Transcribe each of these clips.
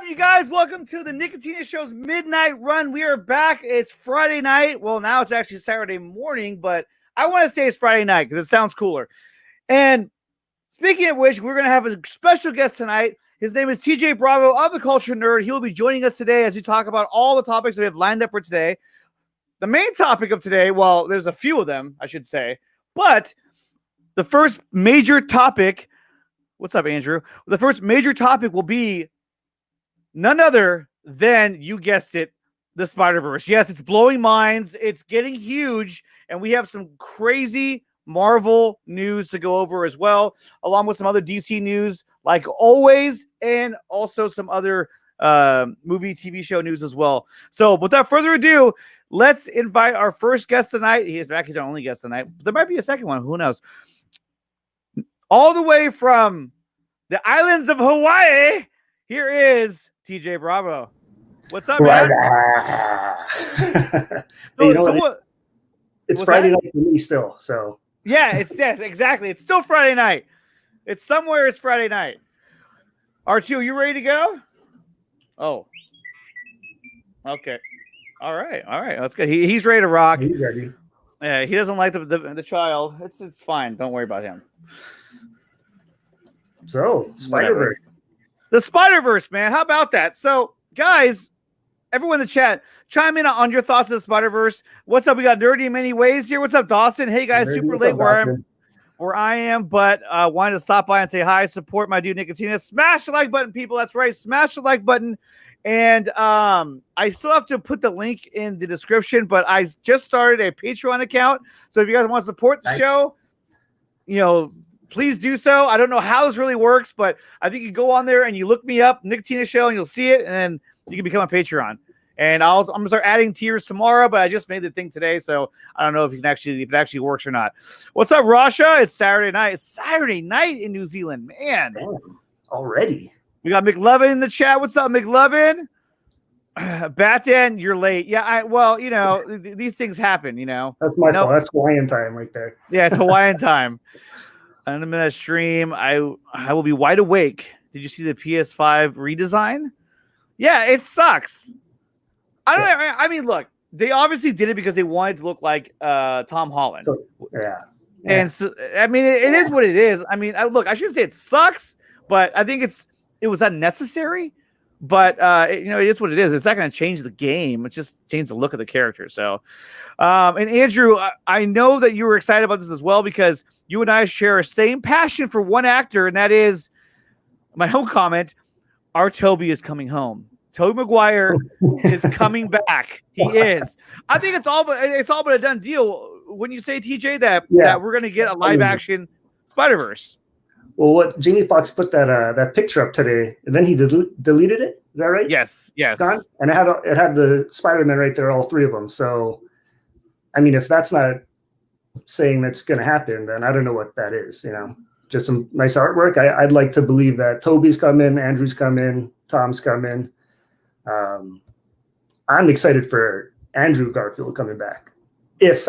you guys? Welcome to the Nicotina Show's Midnight Run. We are back. It's Friday night. Well, now it's actually Saturday morning, but I want to say it's Friday night because it sounds cooler. And speaking of which, we're going to have a special guest tonight. His name is TJ Bravo of The Culture Nerd. He will be joining us today as we talk about all the topics that we have lined up for today. The main topic of today, well, there's a few of them, I should say, but the first major topic, what's up, Andrew? The first major topic will be none other than, you guessed it, the Spider-Verse. Yes, it's blowing minds. It's getting huge, and we have some crazy Marvel news to go over as well, along with some other DC news, like always, and also some other movie, TV show news as well. So without further ado, let's invite our first guest tonight. He's actually our only guest tonight. There might be a second one. Who knows? All the way from the islands of Hawaii, here is TJ Bravo. What's up, man? It's Friday night for me still, so. Yeah, yes, exactly. It's still Friday night. It's somewhere it's Friday night. R2, you ready to go? Oh. Okay. All right. That's good. He's ready to rock. He's ready. Yeah, he doesn't like the child. It's fine. Don't worry about him. So, Spider-Verse. The Spider-Verse, man. How about that? So, guys, everyone in the chat, chime in on your thoughts of the Spider-Verse. What's up? We got Nerdy in Many Ways here. What's up, Dawson? Hey, guys, super late where I am, but wanted to stop by and say hi, support my dude Nicotina. Smash the like button, people. That's right. Smash the like button. And I still have to put the link in the description, but I just started a Patreon account. So if you guys want to support the show, please do so. I don't know how this really works, but I think you go on there and you look me up, Nicotina Show, and you'll see it, and then you can become a Patreon. And I'm gonna start adding tiers tomorrow, but I just made the thing today, so I don't know if it actually works or not. What's up, Rasha? It's Saturday night. It's Saturday night in New Zealand, man. Damn, already. We got McLovin in the chat. What's up, McLovin? Batan, you're late. Yeah, these things happen. That's my fault. That's Hawaiian time right there. Yeah, it's Hawaiian time. I'm in that stream. I will be wide awake. Did you see the PS5 redesign? Yeah, it sucks. I mean, look, they obviously did it because they wanted to look like Tom Holland. Yeah. And so, I mean, it is what it is. I mean, look, I shouldn't say it sucks, but I think it was unnecessary. But it is what it is. It's not going to change the game. It's just change the look of the character. So, and Andrew, I know that you were excited about this as well because you and I share a same passion for one actor, and that is my home comment. Our Toby is coming home. Tobey Maguire is coming back. He is. I think it's all but a done deal. When you say, TJ, that we're going to get a live action Spider-Verse. Well, what Jamie Foxx put that picture up today, and then he deleted it. Is that right? Yes. Gone? And it had the Spider-Man right there, all three of them. So, I mean, if that's not saying that's going to happen, then I don't know what that is. Just some nice artwork. I'd like to believe that Toby's coming, Andrew's coming, Tom's coming. I'm excited for Andrew Garfield coming back. It's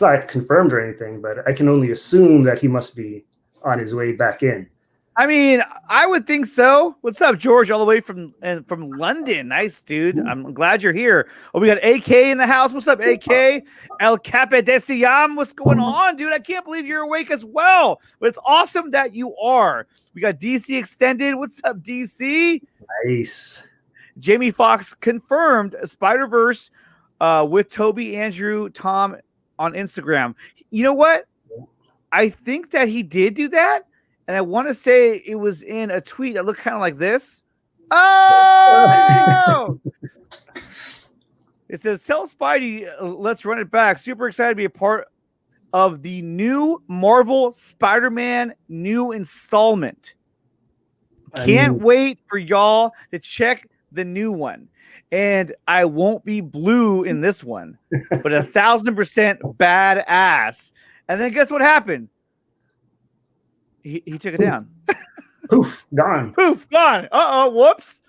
not confirmed or anything, but I can only assume that he must be on his way back in. I mean, I would think so. What's up, George? All the way from London. Nice, dude. I'm glad you're here. Oh, we got AK in the house. What's up, AK? El Capedesiam. What's going on, dude? I can't believe you're awake as well. But it's awesome that you are. We got DC Extended. What's up, DC? Nice. Jamie Foxx confirmed a Spider-Verse with Toby, Andrew, Tom on Instagram. You know what? I think that he did do that. And I want to say it was in a tweet that looked kind of like this. Oh! It says, tell Spidey, let's run it back. Super excited to be a part of the new Marvel Spider-Man new installment. Can't wait for y'all to check the new one. And I won't be blue in this one, but 1,000% badass. And then guess what happened? He took it down. Poof, gone. Poof, gone. Whoops.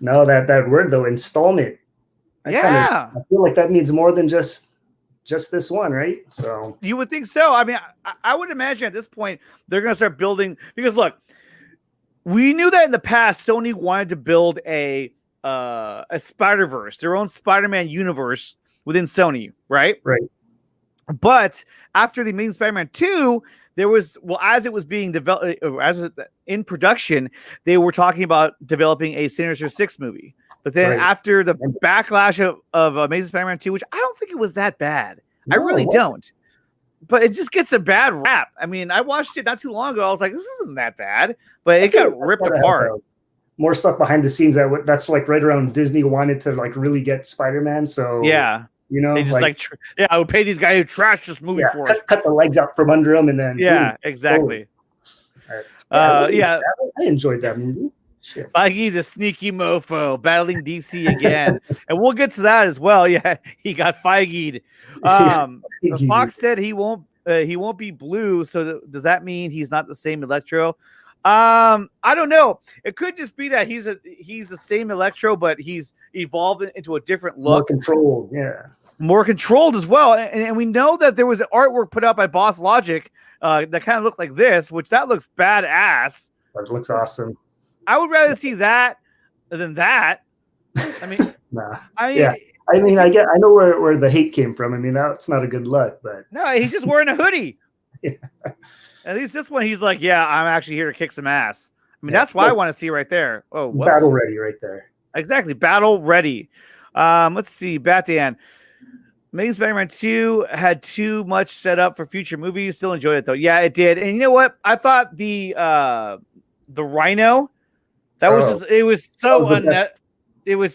No, that word though, installment. I feel like that means more than just this one, right? So you would think so. I mean, I would imagine at this point they're going to start building because look, we knew that in the past, Sony wanted to build a Spider-Verse, their own Spider-Man universe within Sony, right? Right. But after the Amazing Spider-Man 2, there was, well, as it was being developed, in production, they were talking about developing a Sinister Six movie. But then after the backlash of Amazing Spider-Man 2, which I don't think it was that bad. I really don't. But it just gets a bad rap. I mean, I watched it not too long ago. I was like, this isn't that bad. But it got ripped apart. More stuff behind the scenes that's like right around Disney wanted to like really get Spider-Man. So yeah. You know, they just I would pay these guys who trash this movie for us. Cut the legs out from under them and then exactly. I enjoyed that movie. Shit. Feige's a sneaky mofo battling DC again, and we'll get to that as well. Yeah, he got Feige'd. Fox said he won't be blue. So does that mean he's not the same Electro? I don't know. It could just be that he's the same Electro, but he's evolved into a different look, more controlled. Yeah. More controlled as well, and we know that there was an artwork put out by Boss Logic that kind of looked like this, which that looks badass. That looks awesome. I would rather see that than that. I mean, I know where the hate came from. I mean, that's not a good look, but no, he's just wearing a hoodie. At least this one, he's like, yeah, I'm actually here to kick some ass. I mean, that's what I want to see right there. Oh, whoops. Battle ready right there. Exactly, battle ready. Let's see, Batan. Amazing Spider-Man 2 had too much set up for future movies. Still enjoyed it though. Yeah, it did. And you know what? I thought the Rhino, that was it was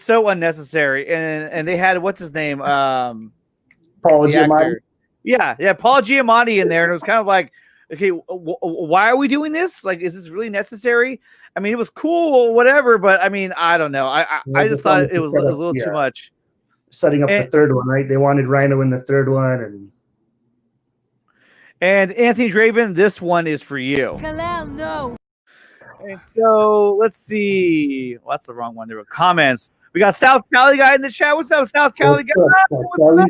so unnecessary. And they had what's his name? Paul Giamatti. Yeah, Paul Giamatti in there, and it was kind of like, okay, why are we doing this? Like, is this really necessary? I mean, it was cool or whatever, but I mean, I don't know. I just thought it was a little too much. Setting up the third one, right? They wanted Rhino in the third one, and Anthony Draven, this one is for you. Kalel, no. And so let's see. Well, that's the wrong one. There were comments. We got South Cali guy in the chat. What's up, South Cali guy?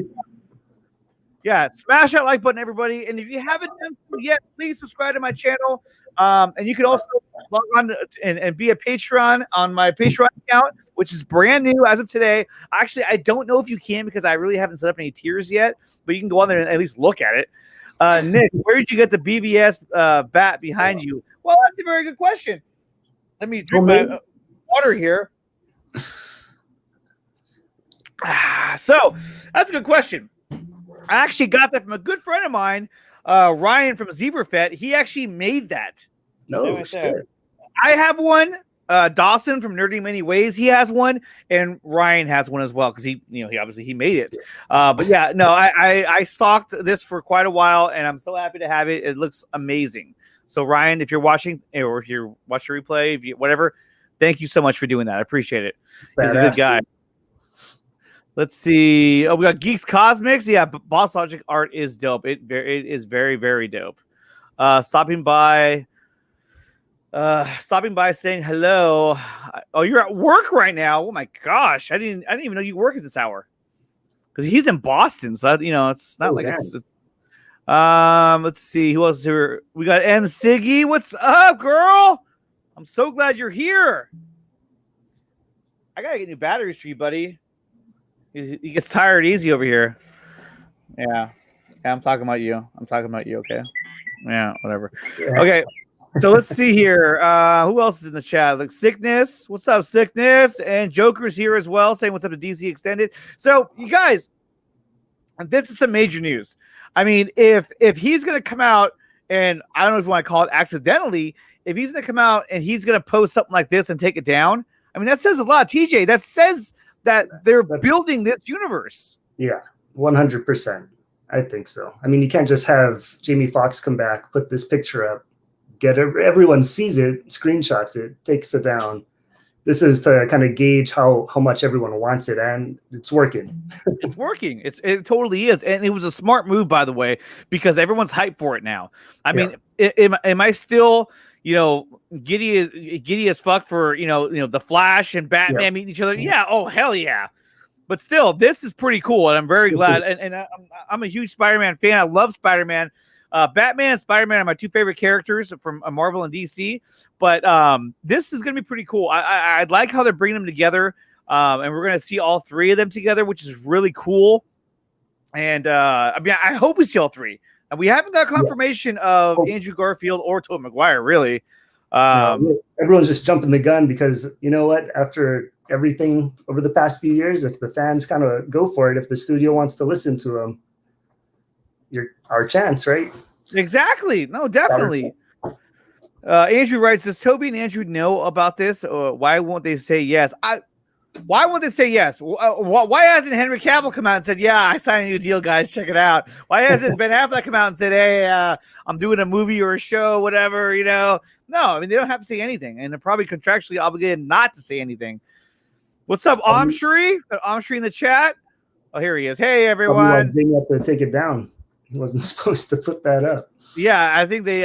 Yeah, smash that like button, everybody. And if you haven't done so yet, please subscribe to my channel. And you can also log on and be a Patreon on my Patreon account, which is brand new as of today. Actually, I don't know if you can because I really haven't set up any tiers yet, but you can go on there and at least look at it. Nick, where did you get the BBS bat behind you? Well, that's a very good question. Let me drink my water here. So that's a good question. I actually got that from a good friend of mine, Ryan from Zebrafett. He actually made that. No shit. I have one. Dawson from Nerdy Many Ways, he has one, and Ryan has one as well because he obviously made it. But yeah, no, I stalked this for quite a while, and I'm so happy to have it. It looks amazing. So Ryan, if you're watching or if you're watching a replay, whatever, thank you so much for doing that. I appreciate it. He's a good guy. Let's see. Oh, we got Geeks Cosmics. Yeah, Boss Logic art is dope. It is very, very dope. Stopping by saying hello. Oh, you're at work right now. Oh my gosh. I didn't even know you work at this hour. Because he's in Boston. So it's not it's let's see who else is here. We got M Siggy. What's up, girl? I'm so glad you're here. I gotta get new batteries for you, buddy. He gets tired easy over here. Yeah, I'm talking about you. Okay. Yeah, whatever. Yeah. Okay. So let's see here. Who else is in the chat? Like Sickness. What's up, Sickness? And Joker's here as well, saying what's up to DC Extended. So you guys, this is some major news. I mean, if he's gonna come out, and I don't know if you want to call it accidentally, if he's gonna come out and he's gonna post something like this and take it down, I mean that says a lot, TJ. That says that they're building this universe. Yeah, 100%. I think so. I mean, you can't just have Jamie Foxx come back, put this picture up, everyone sees it, screenshots it, takes it down. This is to kind of gauge how much everyone wants it, and it's working. It's working. It totally is, and it was a smart move, by the way, because everyone's hyped for it now. I mean, am I still giddy as fuck for the Flash and Batman meeting each other? Yeah. Oh hell yeah. but still, this is pretty cool, and I'm very glad. And I'm a huge Spider-Man fan. I love Spider-Man. Batman and Spider-Man are my two favorite characters from Marvel and DC. But this is going to be pretty cool. I like how they're bringing them together, and we're going to see all three of them together, which is really cool. And I mean, I hope we see all three. And we haven't got confirmation of Andrew Garfield or Tobey Maguire, really. Everyone's just jumping the gun because you know what? After everything over the past few years, if the fans kind of go for it, if the studio wants to listen to them, you're our chance, right? Exactly. No, definitely. Andrew writes, does Toby and Andrew know about this? Or why won't they say yes? Why won't they say yes? Why hasn't Henry Cavill come out and said, yeah, I signed a new deal, guys, check it out? Why hasn't Ben Affleck come out and said, hey, I'm doing a movie or a show, whatever, you know? No, I mean, they don't have to say anything, and they're probably contractually obligated not to say anything. What's up, Amshri? Amshri in the chat? Oh, here he is. Hey, everyone. They have to take it down. He wasn't supposed to put that up. Yeah, I think they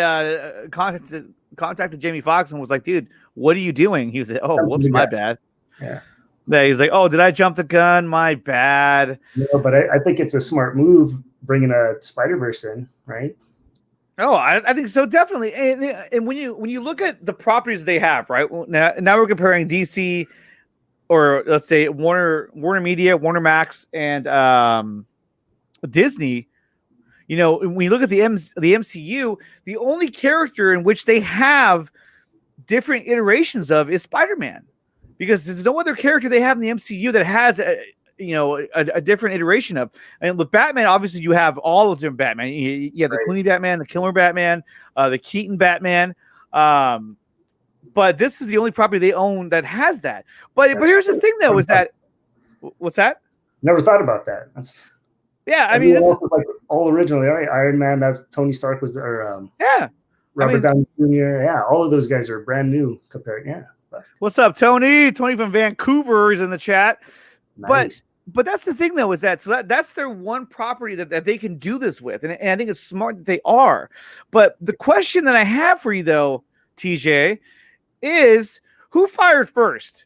contacted Jamie Foxx and was like, dude, what are you doing? He was like, oh, whoops, my bad. Yeah. He's like, oh, did I jump the gun? My bad. No, but I think it's a smart move bringing a Spider-Verse in, right? Oh, I think so, definitely. And when you look at the properties they have, right? Now we're comparing DC, or let's say Warner Media, Warner Max, and Disney. You know, when you look at the MCU, the only character in which they have different iterations of is Spider-Man. Because there's no other character they have in the MCU that has a different iteration of. And with Batman, obviously you have all of different Batman. You have the Clooney Batman, the Kilmer Batman, the Keaton Batman. But this is the only property they own that has that. But here's the thing, though, is that what's that? Never thought about that. I mean, this is like all originally, right? Iron Man, that's Tony Stark was there. Robert Downey Jr. Yeah, all of those guys are brand new compared. Yeah. What's up, Tony? Tony from Vancouver is in the chat. Nice. But that's the thing, though, is that's their one property that they can do this with. And I think it's smart that they are. But the question that I have for you, though, TJ, is who fired first?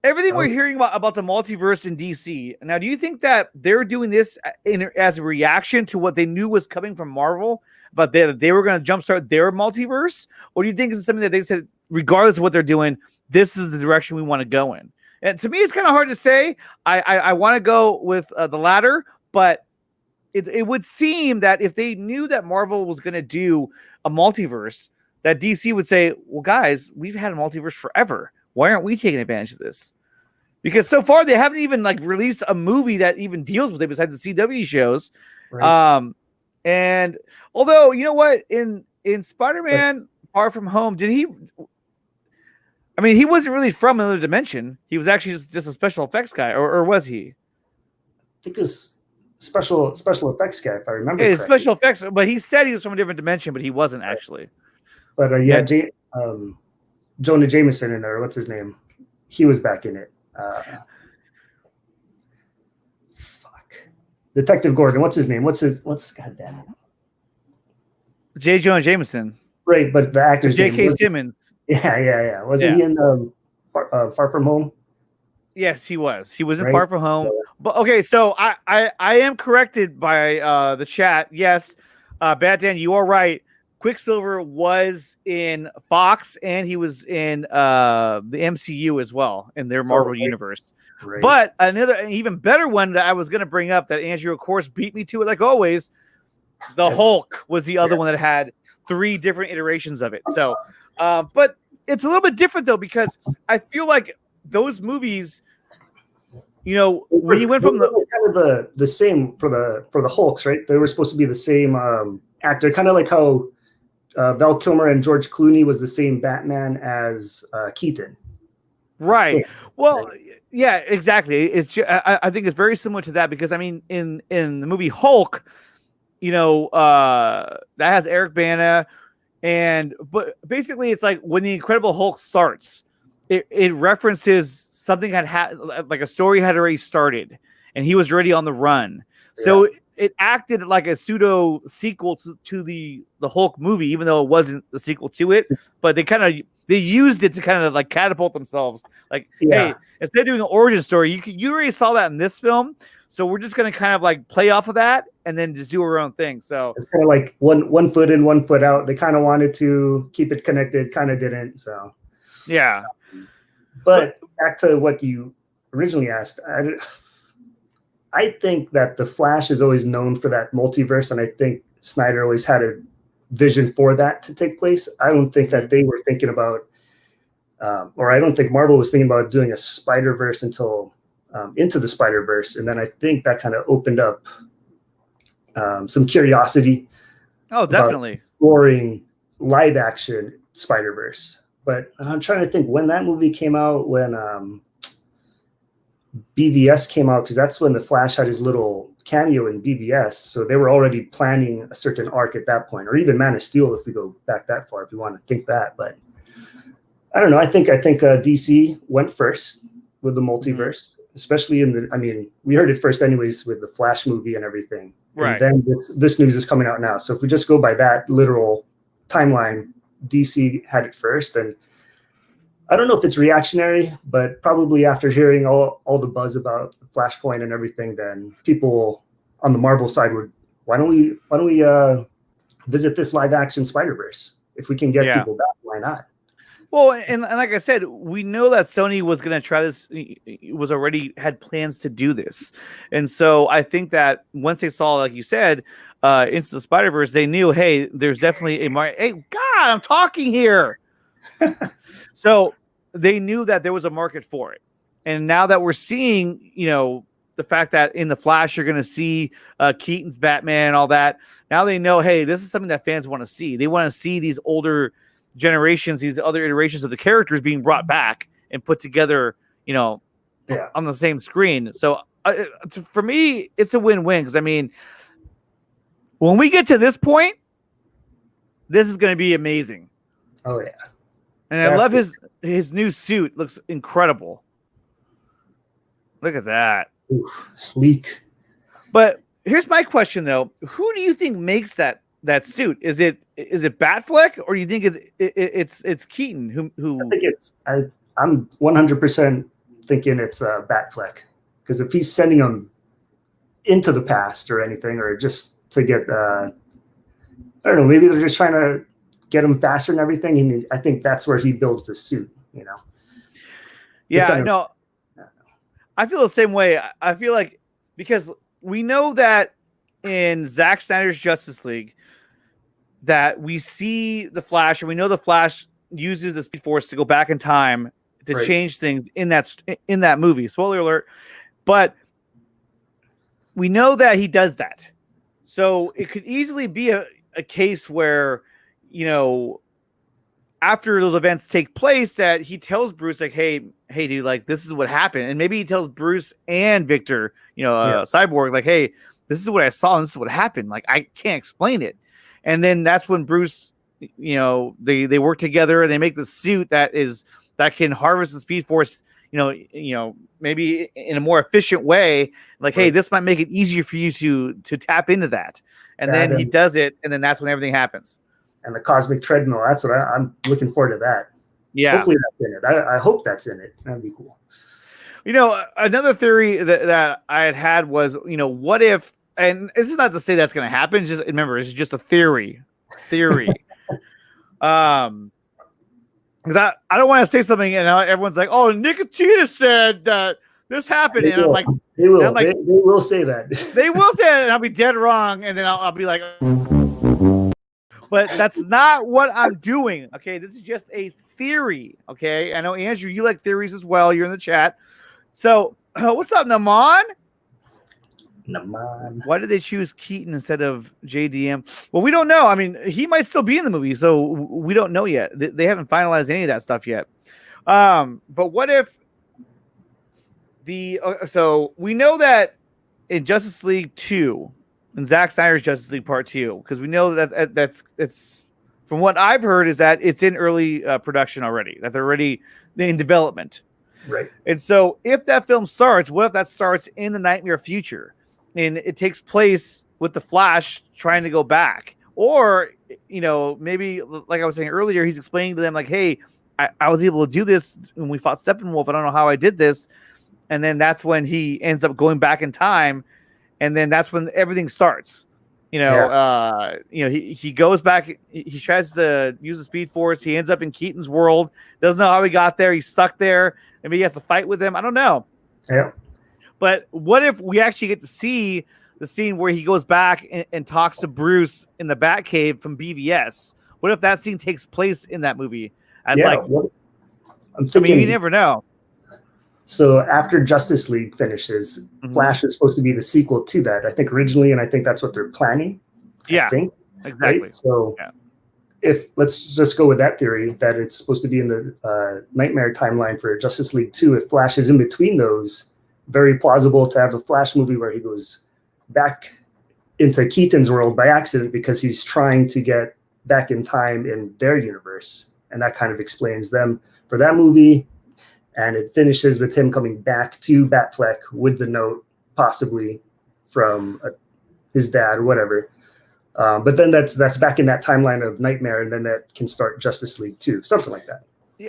Everything we're hearing about the multiverse in DC. Now, do you think that they're doing this as a reaction to what they knew was coming from Marvel, but they were going to jumpstart their multiverse? Or do you think it's something that they said, regardless of what they're doing, this is the direction we want to go in? And to me, it's kind of hard to say. I want to go with the latter, but it would seem that if they knew that Marvel was going to do a multiverse, that DC would say, well, guys, we've had a multiverse forever. Why aren't we taking advantage of this? Because so far they haven't even released a movie that even deals with it besides the CW shows. Right. And although, you know what, in Spider-Man Far From Home, he wasn't really from another dimension. He was actually just a special effects guy, or was he? I think it was special effects guy, if I remember. Yeah, special effects, but he said he was from a different dimension, but he wasn't actually. But Jonah Jameson in there. What's his name? He was back in it. Detective Gordon. What's his name? What's goddamn? J. Jonah Jameson. Right, but the actor's J.K. Simmons. Yeah. Wasn't he in Far From Home? Yes, he was. He was in Far From Home. But okay, so I am corrected by the chat. Yes, Bad Dan, you are right. Quicksilver was in Fox, and he was in the MCU as well, in their Marvel universe. Right. But another even better one that I was going to bring up that Andrew, of course, beat me to it like always, the Hulk was the other one that had 3 different iterations of it. So, but it's a little bit different, though, because I feel like those movies, you know, when you went from kind of the same for the Hulks, right? They were supposed to be the same actor, kind of like how Val Kilmer and George Clooney was the same Batman as Keaton. Right. Yeah. Well, yeah, exactly. It's I think it's very similar to that because I mean, in the movie Hulk, you know, that has Eric Bana, but basically it's like when the Incredible Hulk starts, it references something had like a story had already started, and he was already on the run. So it acted like a pseudo sequel to the Hulk movie, even though it wasn't the sequel to it. But they used it to kind of like catapult themselves. Like, hey, instead of doing an origin story, you already saw that in this film, so we're just gonna kind of like play off of that and then just do our own thing. So it's kind of like one foot in, 1 foot out. They kind of wanted to keep it connected, kind of didn't. So yeah. But back to what you originally asked, I think that the Flash is always known for that multiverse, and I think Snyder always had a vision for that to take place. I don't think that they were thinking about, or I don't think Marvel was thinking about doing a Spider-Verse until Into the Spider-Verse, and then I think that kind of opened up some curiosity. Oh, definitely. Exploring live action Spider-Verse. But I'm trying to think when that movie came out, when BVS came out, because that's when the Flash had his little cameo in BVS. So they were already planning a certain arc at that point, or even Man of Steel, if we go back that far, if you want to think that. But I don't know. I think DC went first with the multiverse, especially we heard it first anyways with the Flash movie and everything. Right. And then this news is coming out now. So if we just go by that literal timeline, DC had it first, and I don't know if it's reactionary, but probably after hearing all the buzz about Flashpoint and everything, then people on the Marvel side would, why don't we visit this live action Spider-Verse? If we can get people back, why not? Well, and like I said, we know that Sony was going to try this, was already had plans to do this. And so I think that once they saw, like you said, Into the Spider-Verse, they knew, hey, there's definitely hey, God, I'm talking here. So they knew that there was a market for it. And now that we're seeing, the fact that in the Flash, you're going to see Keaton's Batman and all that. Now they know, hey, this is something that fans want to see. They want to see these older generations, these other iterations of the characters being brought back and put together, on the same screen. So for me, it's a win-win, because when we get to this point, this is going to be amazing. Oh yeah, and I love his new suit. Looks incredible. Look at that. Oof, sleek. But here's my question though: who do you think makes that suit? Is it Batfleck, or do you think it's Keaton who? I think I'm 100% thinking it's Batfleck, because if he's sending him into the past or anything, or just to get I don't know, maybe they're just trying to get him faster and everything, and I think that's where he builds the suit. Yeah, no, I feel the same way. I feel like, because we know that in Zack Snyder's Justice League, that we see the Flash, and we know the Flash uses the Speed Force to go back in time to change things in that movie. Spoiler alert. But we know that he does that. So it could easily be a case where, after those events take place, that he tells Bruce, like, hey, dude, like, this is what happened. And maybe he tells Bruce and Victor, Cyborg, like, hey, this is what I saw and this is what happened. Like, I can't explain it. And then that's when Bruce, they work together and they make the suit that can harvest the Speed Force, maybe in a more efficient way. Like, hey, this might make it easier for you to tap into that. And then he does it, and then that's when everything happens. And the cosmic treadmill, that's what I'm looking forward to that. Yeah. Hopefully that's in it. I hope that's in it. That'd be cool. Another theory that I had was, what if, and this is not to say that's going to happen. Just remember, it's just a theory. Because I don't want to say something and everyone's like, oh, Nicotina said that this happened. And I'm like, they will. They will say that. They will say that, and I'll be dead wrong. And then I'll be like, but that's not what I'm doing. Okay. This is just a theory. Okay. I know, Andrew, you like theories as well. You're in the chat. So what's up, Naman? Why did they choose Keaton instead of JDM? Well, we don't know. He might still be in the movie, so we don't know yet. They haven't finalized any of that stuff yet. But what if so we know that in Justice League 2, in Zack Snyder's Justice League Part 2, because we know that's from what I've heard is that it's in early production already, that they're already in development. Right. And so if that film starts, what if that starts in the Nightmare future? And it takes place with the Flash trying to go back. Or, maybe like I was saying earlier, he's explaining to them like, hey, I was able to do this when we fought Steppenwolf. I don't know how I did this. And then that's when he ends up going back in time. And then that's when everything starts. He goes back. He tries to use the Speed Force. He ends up in Keaton's world. Doesn't know how he got there. He's stuck there. Maybe he has to fight with him. I don't know. Yeah. But what if we actually get to see the scene where he goes back and talks to Bruce in the Batcave from BVS? What if that scene takes place in that movie? I'm thinking, you never know. So after Justice League finishes, Flash is supposed to be the sequel to that, I think originally, and I think that's what they're planning. Yeah, I think, exactly. Right? So if let's just go with that theory that it's supposed to be in the Nightmare timeline for Justice League 2. If Flash is in between those, very plausible to have a Flash movie where he goes back into Keaton's world by accident because he's trying to get back in time in their universe. And that kind of explains them for that movie. And it finishes with him coming back to Batfleck with the note, possibly from his dad or whatever. But then that's back in that timeline of Nightmare, and then that can start Justice League 2, something like that.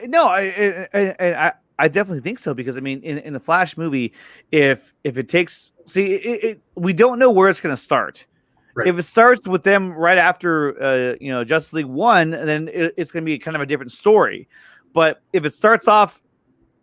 No, I definitely think so, because I mean, in the Flash movie, if it takes, we don't know where it's going to start. Right. If it starts with them right after Justice League 1, then it's going to be kind of a different story. But if it starts off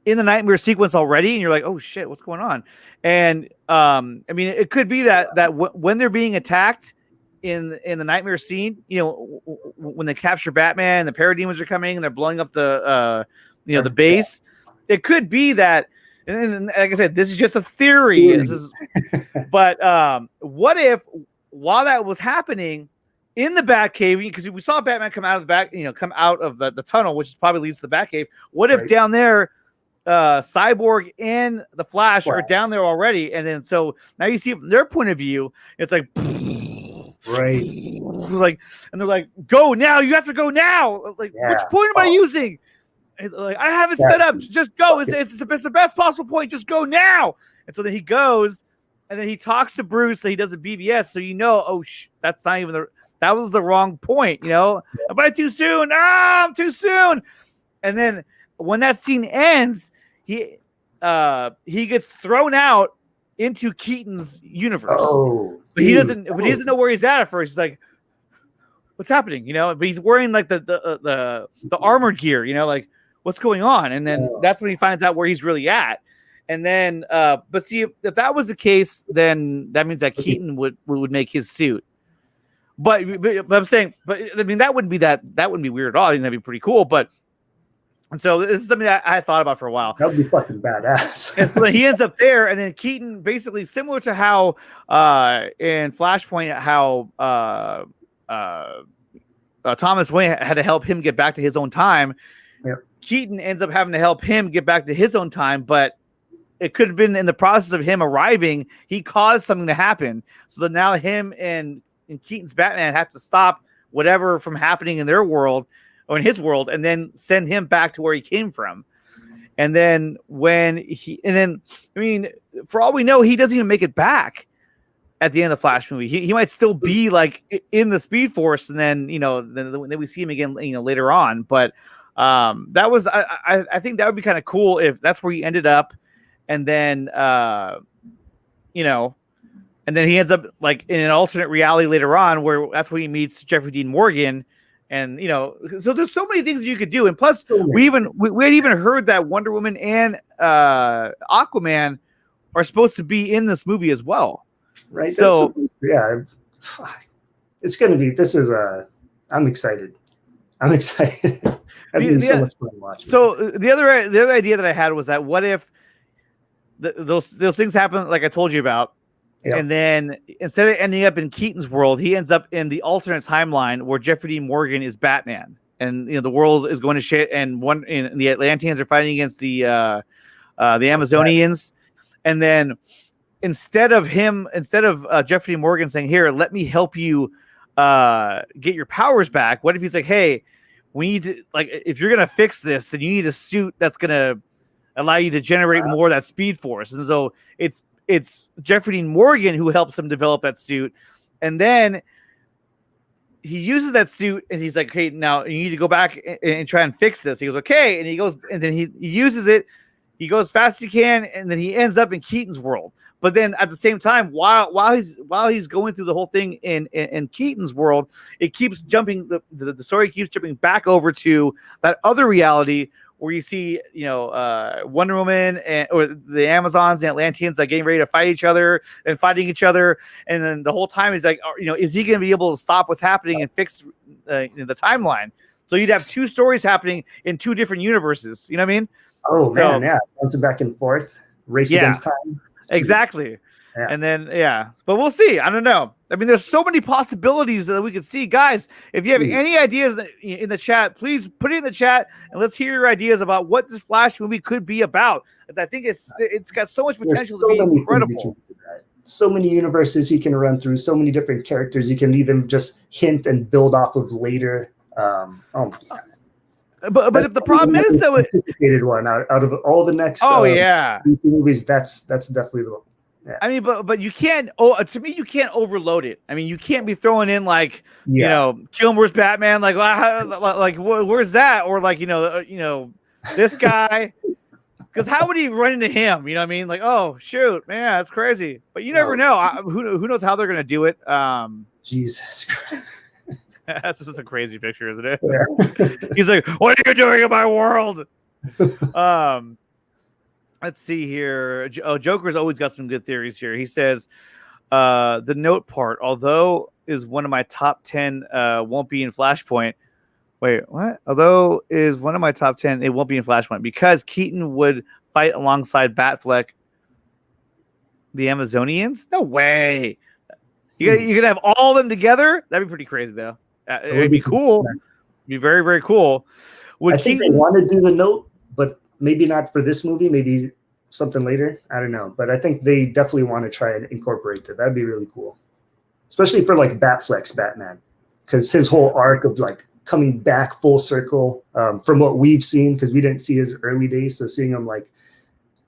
in the Nightmare sequence already, and you're like, oh shit, what's going on? And I mean, it could be that when they're being attacked in the Nightmare scene, when they capture Batman, the parademons are coming and they're blowing up the the base. It could be that, and like I said, this is just a theory. But what if while that was happening in the Batcave, because we saw Batman come out of the tunnel, which probably leads to the Batcave. What if down there, Cyborg and the Flash are down there already, and then so now you see it from their point of view, it's like, right, like, and they're like, go now, you have to go now. Like, which point am I using? Like, I have it set up. Just go. It's the best possible point. Just go now. And so then he goes, and then he talks to Bruce. So he does a BBS. So that's not even that was the wrong point. Am I too soon? I'm too soon. And then when that scene ends, he gets thrown out into Keaton's universe. Oh, but he doesn't know where he's at first. He's like, what's happening? But he's wearing like the armored gear. Like, what's going on? And then that's when he finds out where he's really at. And then, but see, if that was the case, then that means that Keaton would make his suit. But I'm saying, I mean, that wouldn't be weird at all. I think that'd be pretty cool. And so this is something that I thought about for a while. That would be fucking badass. And so he ends up there, and then Keaton, basically similar to how in Flashpoint, how Thomas Wayne had to help him get back to his own time. Yep. Keaton ends up having to help him get back to his own time, but it could have been in the process of him arriving, he caused something to happen. So that now him and Keaton's Batman have to stop whatever from happening in their world or in his world, and then send him back to where he came from. And then I mean, for all we know, he doesn't even make it back at the end of the Flash movie. He might still be like in the Speed Force, and then then we see him again later on. But that was I think that would be kind of cool if that's where he ended up, and then and then he ends up like in an alternate reality later on, where that's where he meets Jeffrey Dean Morgan. And so there's so many things you could do, and plus we had even heard that Wonder Woman and Aquaman are supposed to be in this movie as well, right? So it's going to be. I'm excited. I'm excited. So much fun watching. So the other idea that I had was that what if those things happen, like I told you about. Yep. And then instead of ending up in Keaton's world, he ends up in the alternate timeline where Jeffrey Dean Morgan is Batman, and the world is going to shit. And the Atlanteans are fighting against the Amazonians, and then instead of Jeffrey Dean Morgan saying, "Here, let me help you get your powers back," what if he's like, "Hey, we need to if you're gonna fix this, then you need a suit that's gonna allow you to generate more of that Speed Force," and so it's Jeffrey Dean Morgan who helps him develop that suit, and then he uses that suit, and he's like, "Okay, now you need to go back and try and fix this." He goes, "Okay," and he goes, and then he uses it. He goes as fast as he can, and then he ends up in Keaton's world. But then at the same time, while he's going through the whole thing in Keaton's world, it keeps jumping. The story keeps jumping back over to that other reality where you see, Wonder Woman or the Amazons and Atlanteans like getting ready to fight each other and fighting each other, and then the whole time he's like, is he going to be able to stop what's happening and fix the timeline? So you'd have two stories happening in two different universes. You know what I mean? Oh man, yeah, bouncing back and forth, race against time. Exactly. Yeah. And then but we'll see. I don't know. I mean, there's so many possibilities that we could see. Guys, if you have any ideas in the chat, please put it in the chat and let's hear your ideas about what this Flash movie could be about. I think it's got so much potential to be incredible. So many universes you can run through, so many different characters you can even just hint and build off of later. But if the problem is though, anticipated one out of all the next DC movies, that's definitely the one. Yeah. I mean, but you can't. To me, you can't overload it. I mean, you can't be throwing in like Kilmer's Batman, like where's that, or like this guy, because how would he run into him? You know what I mean? Like, oh shoot, man, that's crazy. But you never know. Who knows how they're gonna do it? Jesus Christ. This is a crazy picture, isn't it? Yeah. He's like, "What are you doing in my world?" Let's see here. Joker's always got some good theories here. He says, "The note part, although is one of my top 10, won't be in Flashpoint." Wait, what? Although is one of my top 10, it won't be in Flashpoint because Keaton would fight alongside Batfleck, the Amazonians. No way. You're gonna have all of them together? That'd be pretty crazy, though. It would be cool. It'd be very, very cool. I think they want to do the note, but maybe not for this movie. Maybe something later. I don't know. But I think they definitely want to try and incorporate it. That'd be really cool, especially for like Batfleck's Batman, because his whole arc of like coming back full circle from what we've seen, because we didn't see his early days. So seeing him like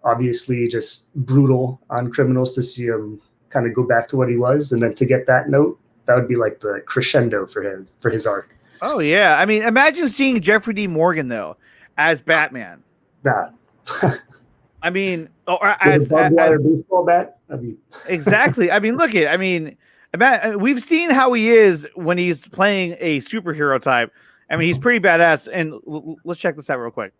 obviously just brutal on criminals, to see him kind of go back to what he was, and then to get that note, that would be like the crescendo for him, for his arc. Oh yeah, I mean, imagine seeing Jeffrey D. Morgan though as Batman. That. I mean, as baseball bat. Exactly. I mean, look at. I mean, we've seen how he is when he's playing a superhero type. I mean, he's pretty badass. And let's check this out real quick.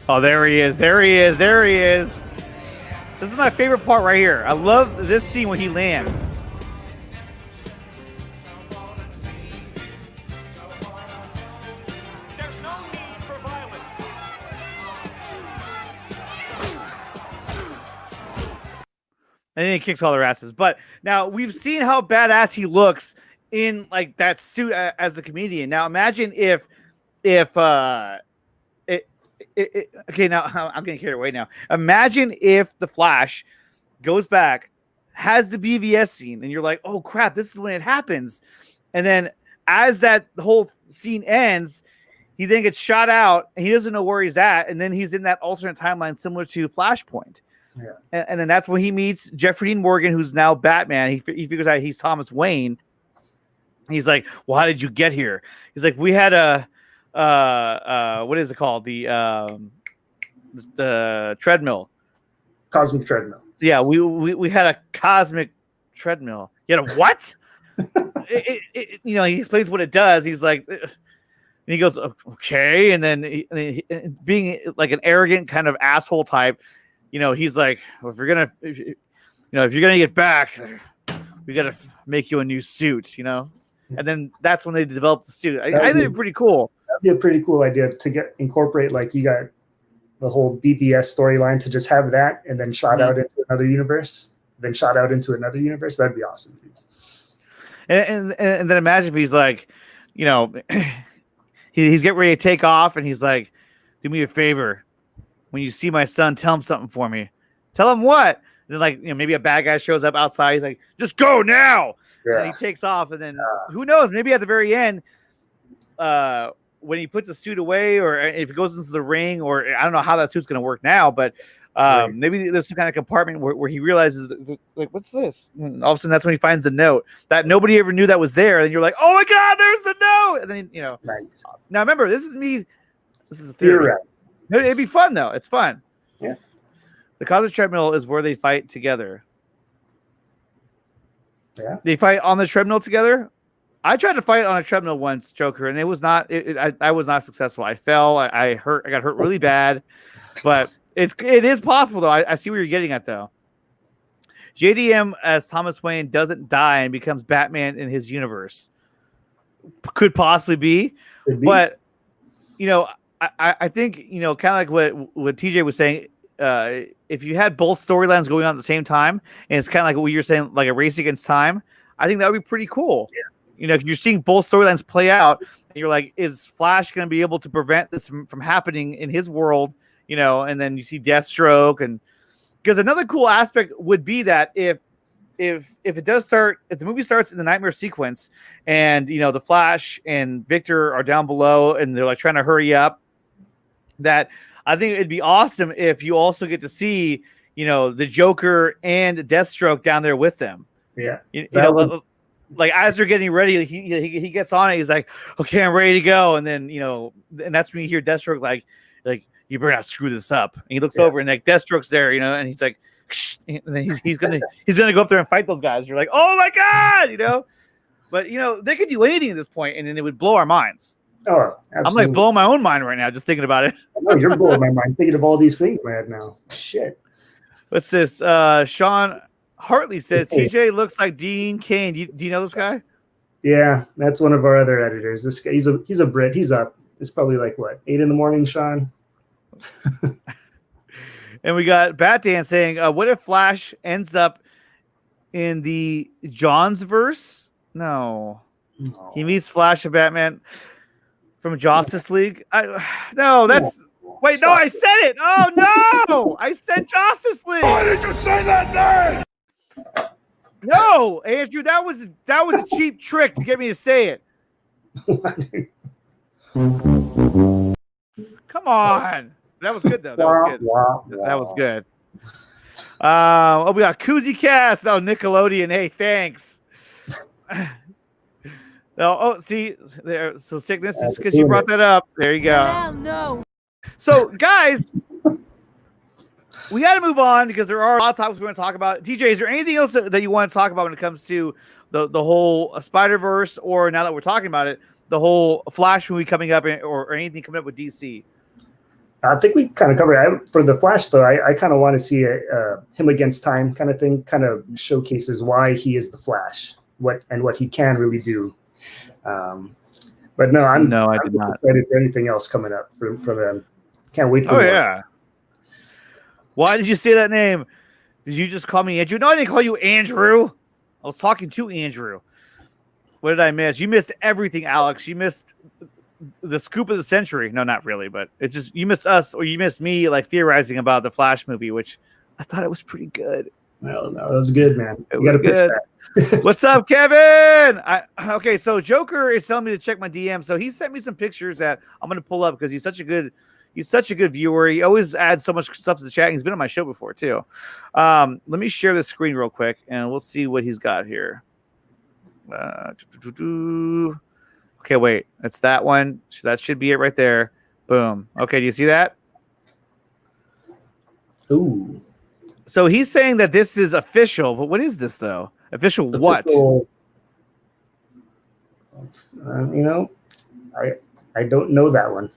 Oh, there he is. There he is. There he is. This is my favorite part right here. I love this scene when he lands. There's no need for violence. And then he kicks all their asses. But now we've seen how badass he looks in like that suit as a comedian. Now imagine if okay, now I'm getting carried away now. Imagine if the Flash goes back, has the BVS scene, and you're like, oh crap, this is when it happens. And then as the whole scene ends, he then gets shot out and he doesn't know where he's at. And then he's in that alternate timeline similar to Flashpoint. Yeah. And then that's when he meets Jeffrey Dean Morgan, who's now Batman. He figures out he's Thomas Wayne. He's like, well, how did you get here? He's like, we had what is it called? The treadmill. Cosmic treadmill. Yeah, we had a cosmic treadmill. You know what? He explains what it does. He's like, and he goes, okay, and then being like an arrogant kind of asshole type, he's like, well, if you're gonna get back, we gotta make you a new suit, and then that's when they developed the suit. I That'd think be- it's pretty cool. That'd be a pretty cool idea to incorporate, like, you got the whole BBS storyline to just have that and then shot out into another universe, then shot out into another universe. That'd be awesome. And then imagine if he's like, you know, he's getting ready to take off, and he's like, "Do me a favor, when you see my son, tell him something for me." Tell him what? And then, like, you know, maybe a bad guy shows up outside. He's like, "Just go now!" Yeah. And he takes off, and then who knows? Maybe at the very end, when he puts the suit away, or if it goes into the ring, or I don't know how that suit's going to work now, but maybe there's some kind of compartment where he realizes, like, what's this? And all of a sudden, that's when he finds the note that nobody ever knew that was there. And you're like, oh my God, there's the note. And then, you know, Nice. Now remember, this is me. This is a theory. You're right. It'd be fun though. It's fun. Yeah. The Cosmic Treadmill is where they fight together. Yeah. They fight on the treadmill together. I tried to fight on a treadmill once, Joker, and it was not. I was not successful. I fell. I hurt. I got hurt really bad. But it is possible though. I see where you're getting at though. JDM as Thomas Wayne doesn't die and becomes Batman in his universe. Could possibly be, but you know, I think, you know, kind of like what TJ was saying. If you had both storylines going on at the same time, and it's kind of like what you're saying, like a race against time, I think that would be pretty cool. Yeah. You know, you're seeing both storylines play out, and you're like, is Flash going to be able to prevent this from happening in his world? You know, and then you see Deathstroke, and because another cool aspect would be that if it does start, if the movie starts in the nightmare sequence, and you know the Flash and Victor are down below, and they're like trying to hurry up, that I think it'd be awesome if you also get to see, you know, the Joker and Deathstroke down there with them. Yeah. You know, like as they're getting ready, he gets on it. He's like, okay, I'm ready to go. And then, you know, and that's when you hear Deathstroke like you better not screw this up. And he looks over, and like Deathstroke's there, you know, and he's like, and then he's gonna go up there and fight those guys. You're like, oh my God, you know. But you know, they could do anything at this point, and then it would blow our minds. Oh, absolutely. I'm like blowing my own mind right now just thinking about it. No, you're blowing my mind thinking of all these things in my head now. Shit. What's this? Sean Hartley says TJ looks like Dean Cain. Do you know this guy? Yeah, that's one of our other editors. This guy, he's a Brit. He's up. It's probably like what, 8 a.m, Sean? And we got Batdan saying, what if Flash ends up in the John's verse? No. He meets Flash and Batman from Justice League. No, that's wait, no, I said it. Oh no, I said Justice League. Why did you say that name? No, Andrew, that was a cheap trick to get me to say it. Come on. That was good though. That was good. That was good. We got Koozie Cast. Oh, Nickelodeon. Hey, thanks. See there. So sickness is because you brought that up. There you go. Hell no. So, guys, we got to move on because there are a lot of topics we want to talk about. TJ, is there anything else that you want to talk about when it comes to the whole Spider-Verse, or now that we're talking about it, the whole Flash movie coming up, or anything coming up with DC? I think we kind of covered it. For the Flash, though, I kind of want to see him against time kind of thing. Kind of showcases why he is the Flash, what he can really do. But no, I'm excited for anything else coming up for them. Can't wait for more. Yeah. Why did you say that name? Did you just call me Andrew? No, I didn't call you Andrew. I was talking to Andrew. What did I miss? You missed everything, Alex. You missed the scoop of the century. No, not really, but it's just you missed us, or you missed me, like theorizing about the Flash movie, which I thought it was pretty good. No, that was good, man. It was good. What's up, Kevin? Okay, so Joker is telling me to check my DM. So he sent me some pictures that I'm going to pull up because he's such a good viewer. He always adds so much stuff to the chat. He's been on my show before too. Let me share the screen real quick, and we'll see what he's got here. Okay, wait. It's that one. That should be it right there. Boom. Okay, do you see that? Ooh. So he's saying that this is official, but what is this though? Official what? I don't know that one.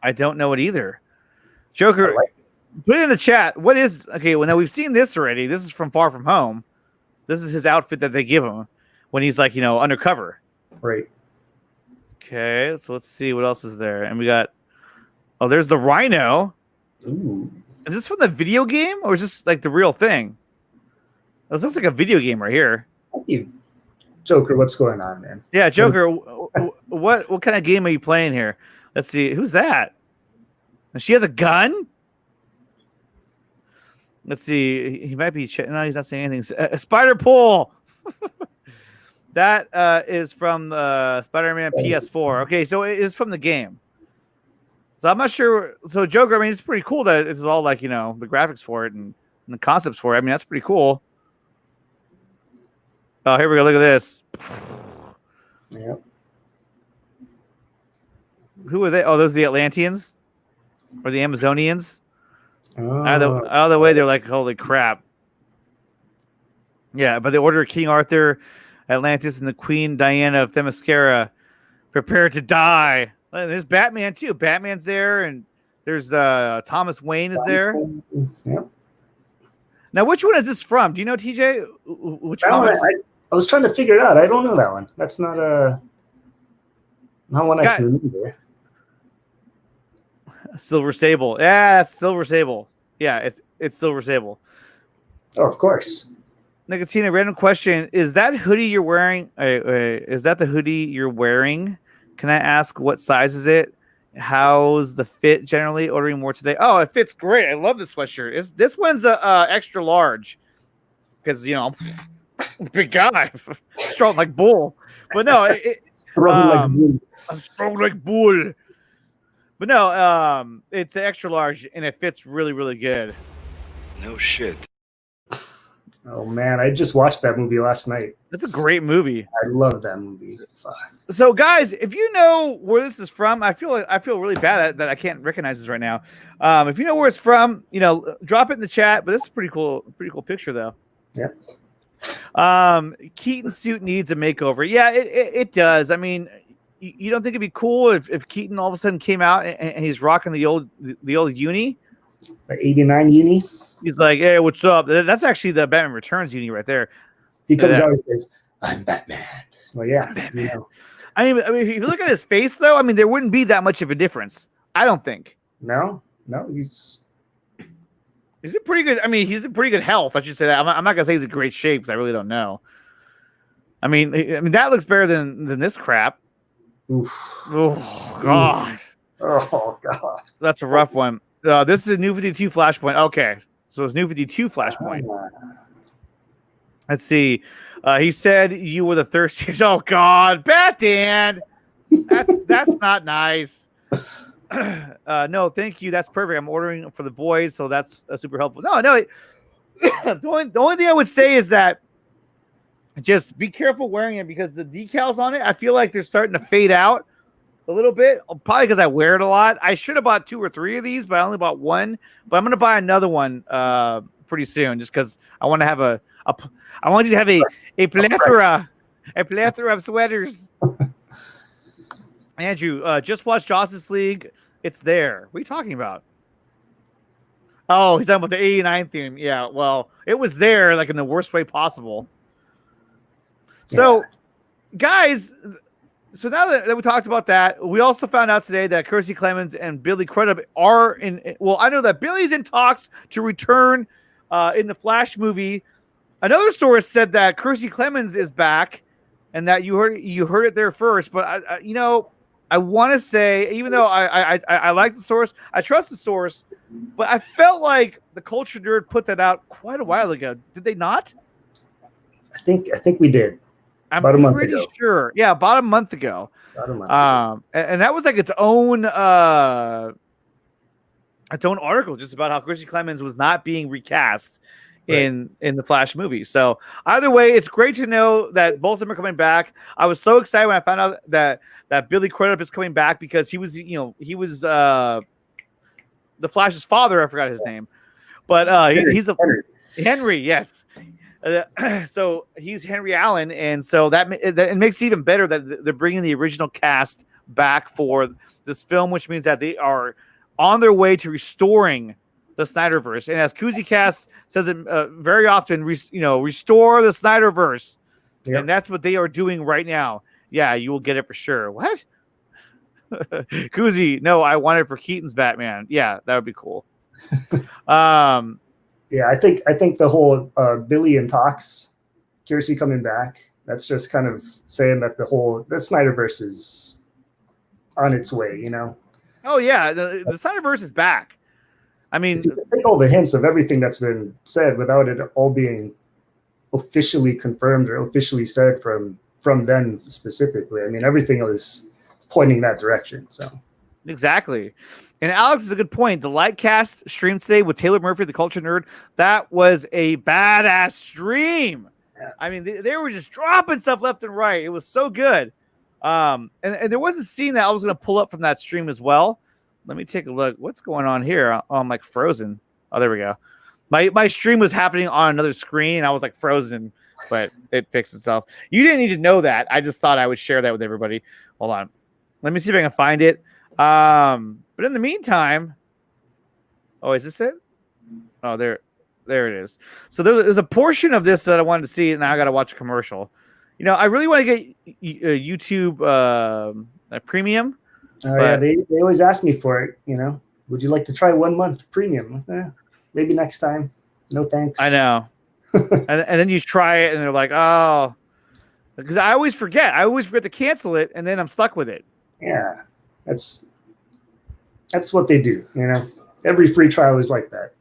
I don't know it either. Joker, put it in the chat. What is okay? Well, now we've seen this already. This is from Far From Home. This is his outfit that they give him when he's like, undercover. Right. Okay, so let's see what else is there. And we got, oh, there's the Rhino. Ooh. Is this from the video game or is this like the real thing? This looks like a video game right here. You, Joker, what's going on, man? Yeah, Joker. What kind of game are you playing here? Let's see. Who's that? She has a gun. Let's see. He might be. No, he's not saying anything. Spider Pole. That is from Spider-Man PS4. Okay, so it is from the game. So I'm not sure. So Joker, I mean, it's pretty cool that it's all like, the graphics for it and the concepts for it. I mean, that's pretty cool. Oh, here we go. Look at this. Yep. Who are they? Oh, those are the Atlanteans or the Amazonians. Oh. Out of the way, they're like, holy crap. Yeah, by the order of King Arthur, Atlantis and the Queen Diana of Themyscira prepare to die. And there's Batman too. Batman's there, and there's Thomas Wayne is there. Yep. Now, which one is this from? Do you know, TJ? Which That one, comics? I was trying to figure it out. I don't know that one. That's not one I can remember. Silver Sable. Yeah, it's Silver Sable. Yeah, it's Silver Sable. Oh, of course. Nicotina, random question: is that hoodie you're wearing? Is that the hoodie you're wearing? Can I ask what size is it? How's the fit generally? Ordering more today. Oh, it fits great. I love this sweatshirt. This one's a extra large because I'm a big guy, strong like bull. But no, I'm strong like bull. But no, it's an extra large and it fits really, really good. No shit. Oh man, I just watched that movie last night. That's a great movie. I love that movie. Fuck. So, guys, if you know where this is from, I feel really bad that I can't recognize this right now. If you know where it's from, drop it in the chat. But this is a pretty cool picture, though. Yeah. Keaton's suit needs a makeover. Yeah, it does. I mean, you don't think it'd be cool if Keaton all of a sudden came out and he's rocking the old uni? The 89 uni. He's like, hey, what's up? That's actually the Batman Returns uni right there. He comes out and says, I'm Batman. Well, yeah. I mean, if you look at his face, though, I mean, there wouldn't be that much of a difference. I don't think. No, he's in pretty good. I mean, he's in pretty good health. I should say that. I'm not gonna say he's in great shape because I really don't know. I mean, that looks better than this crap. Oof. Oh god. Oh god. That's a rough one. This is a New 52 Flashpoint. Okay, so it's New 52 Flashpoint. Let's see. He said you were the thirstiest. Oh God, Batman. That's not nice. No, thank you. That's perfect. I'm ordering for the boys, so that's super helpful. No. The only thing I would say is that just be careful wearing it because the decals on it, I feel like they're starting to fade out a little bit. Probably because I wear it a lot. I should have bought 2 or 3 of these, but I only bought one. But I'm gonna buy another one pretty soon, just because I want to have I want you to have a plethora of sweaters. Andrew, just watch Justice League. It's there. What are you talking about? Oh, he's talking about the 89 theme. Yeah, well, it was there like in the worst way possible. So, guys, so now that we talked about that, we also found out today that Kiersey Clemons and Billy Crudup are in. Well, I know that Billy's in talks to return in the Flash movie. Another source said that Kiersey Clemons is back, and that you heard it there first. But I want to say, even though I like the source, I trust the source, but I felt like the Culture Nerd put that out quite a while ago. Did they not? I think we did. I'm about a month pretty ago. sure. Yeah, about a month ago. And that was like its own article just about how Kiersey Clemons was not being recast in the Flash movie. So either way, it's great to know that both of them are coming back. I was so excited when I found out that Billy Crudup is coming back because he was the Flash's father. I forgot his name, but he's Henry. Yes. So he's Henry Allen, and so that it makes it even better that they're bringing the original cast back for this film, which means that they are on their way to restoring the Snyderverse. And as Koozie Cast says it very often, restore the Snyderverse, and that's what they are doing right now. Yeah, you will get it for sure. What? Kuzi, no, I want it for Keaton's Batman. Yeah, that would be cool. Yeah, I think the whole Billy and Tox, Kiersey coming back, that's just kind of saying that the Snyderverse is on its way, you know? Oh, yeah, the Snyderverse is back. I mean, if you take all the hints of everything that's been said without it all being officially confirmed or officially said from them specifically, I mean, everything is pointing that direction. So exactly. And Alex is a good point. The Lightcast stream today with Taylor Murphy, the Culture Nerd, that was a badass stream. Yeah. I mean, they were just dropping stuff left and right. It was so good. And there was a scene that I was going to pull up from that stream as well. Let me take a look. What's going on here? Oh, I'm like frozen. Oh, there we go. My stream was happening on another screen. I was like frozen, but it fixed itself. You didn't need to know that. I just thought I would share that with everybody. Hold on. Let me see if I can find it. But in the meantime, oh, is this it? Oh, there it is. So there's a portion of this that I wanted to see, and now I got to watch a commercial. You know, I really want to get YouTube premium. yeah, they always ask me for it. You know, would you like to try 1 month premium? Maybe next time. No thanks. I know. and then you try it, and they're like, oh, because I always forget. I always forget to cancel it, and then I'm stuck with it. Yeah, that's what they do. You know, every free trial is like that.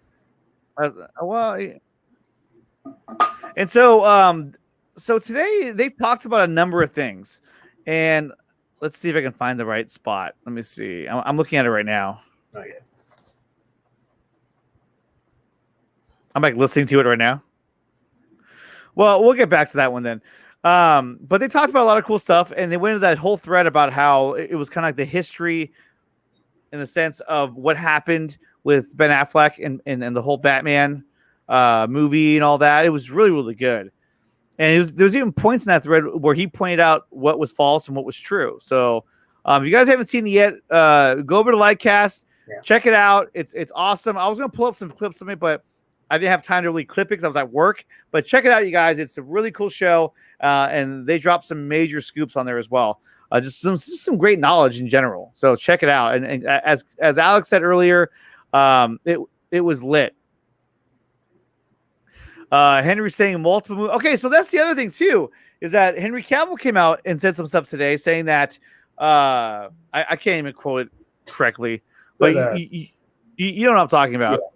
And so so today they talked about a number of things, and let's see if I can find the right spot. Let me see. I'm looking at it right now. Oh yeah. I'm like listening to it right now. Well, we'll get back to that one then. But they talked about a lot of cool stuff, and they went into that whole thread about how it was kind of like the history in the sense of what happened with Ben Affleck and the whole Batman movie and all that. It was really, really good. And there was even points in that thread where he pointed out what was false and what was true. So if you guys haven't seen it yet, go over to Lightcast, check it out. It's awesome. I was going to pull up some clips of it, but I didn't have time to really clip it because I was at work. But check it out, you guys. It's a really cool show, and they dropped some major scoops on there as well. Just some great knowledge in general. So check it out. And as Alex said earlier, it was lit. Henry saying multiple movies. Okay, so that's the other thing too, is that Henry Cavill came out and said some stuff today saying that I can't even quote it correctly, but you know what I'm talking about. Yeah.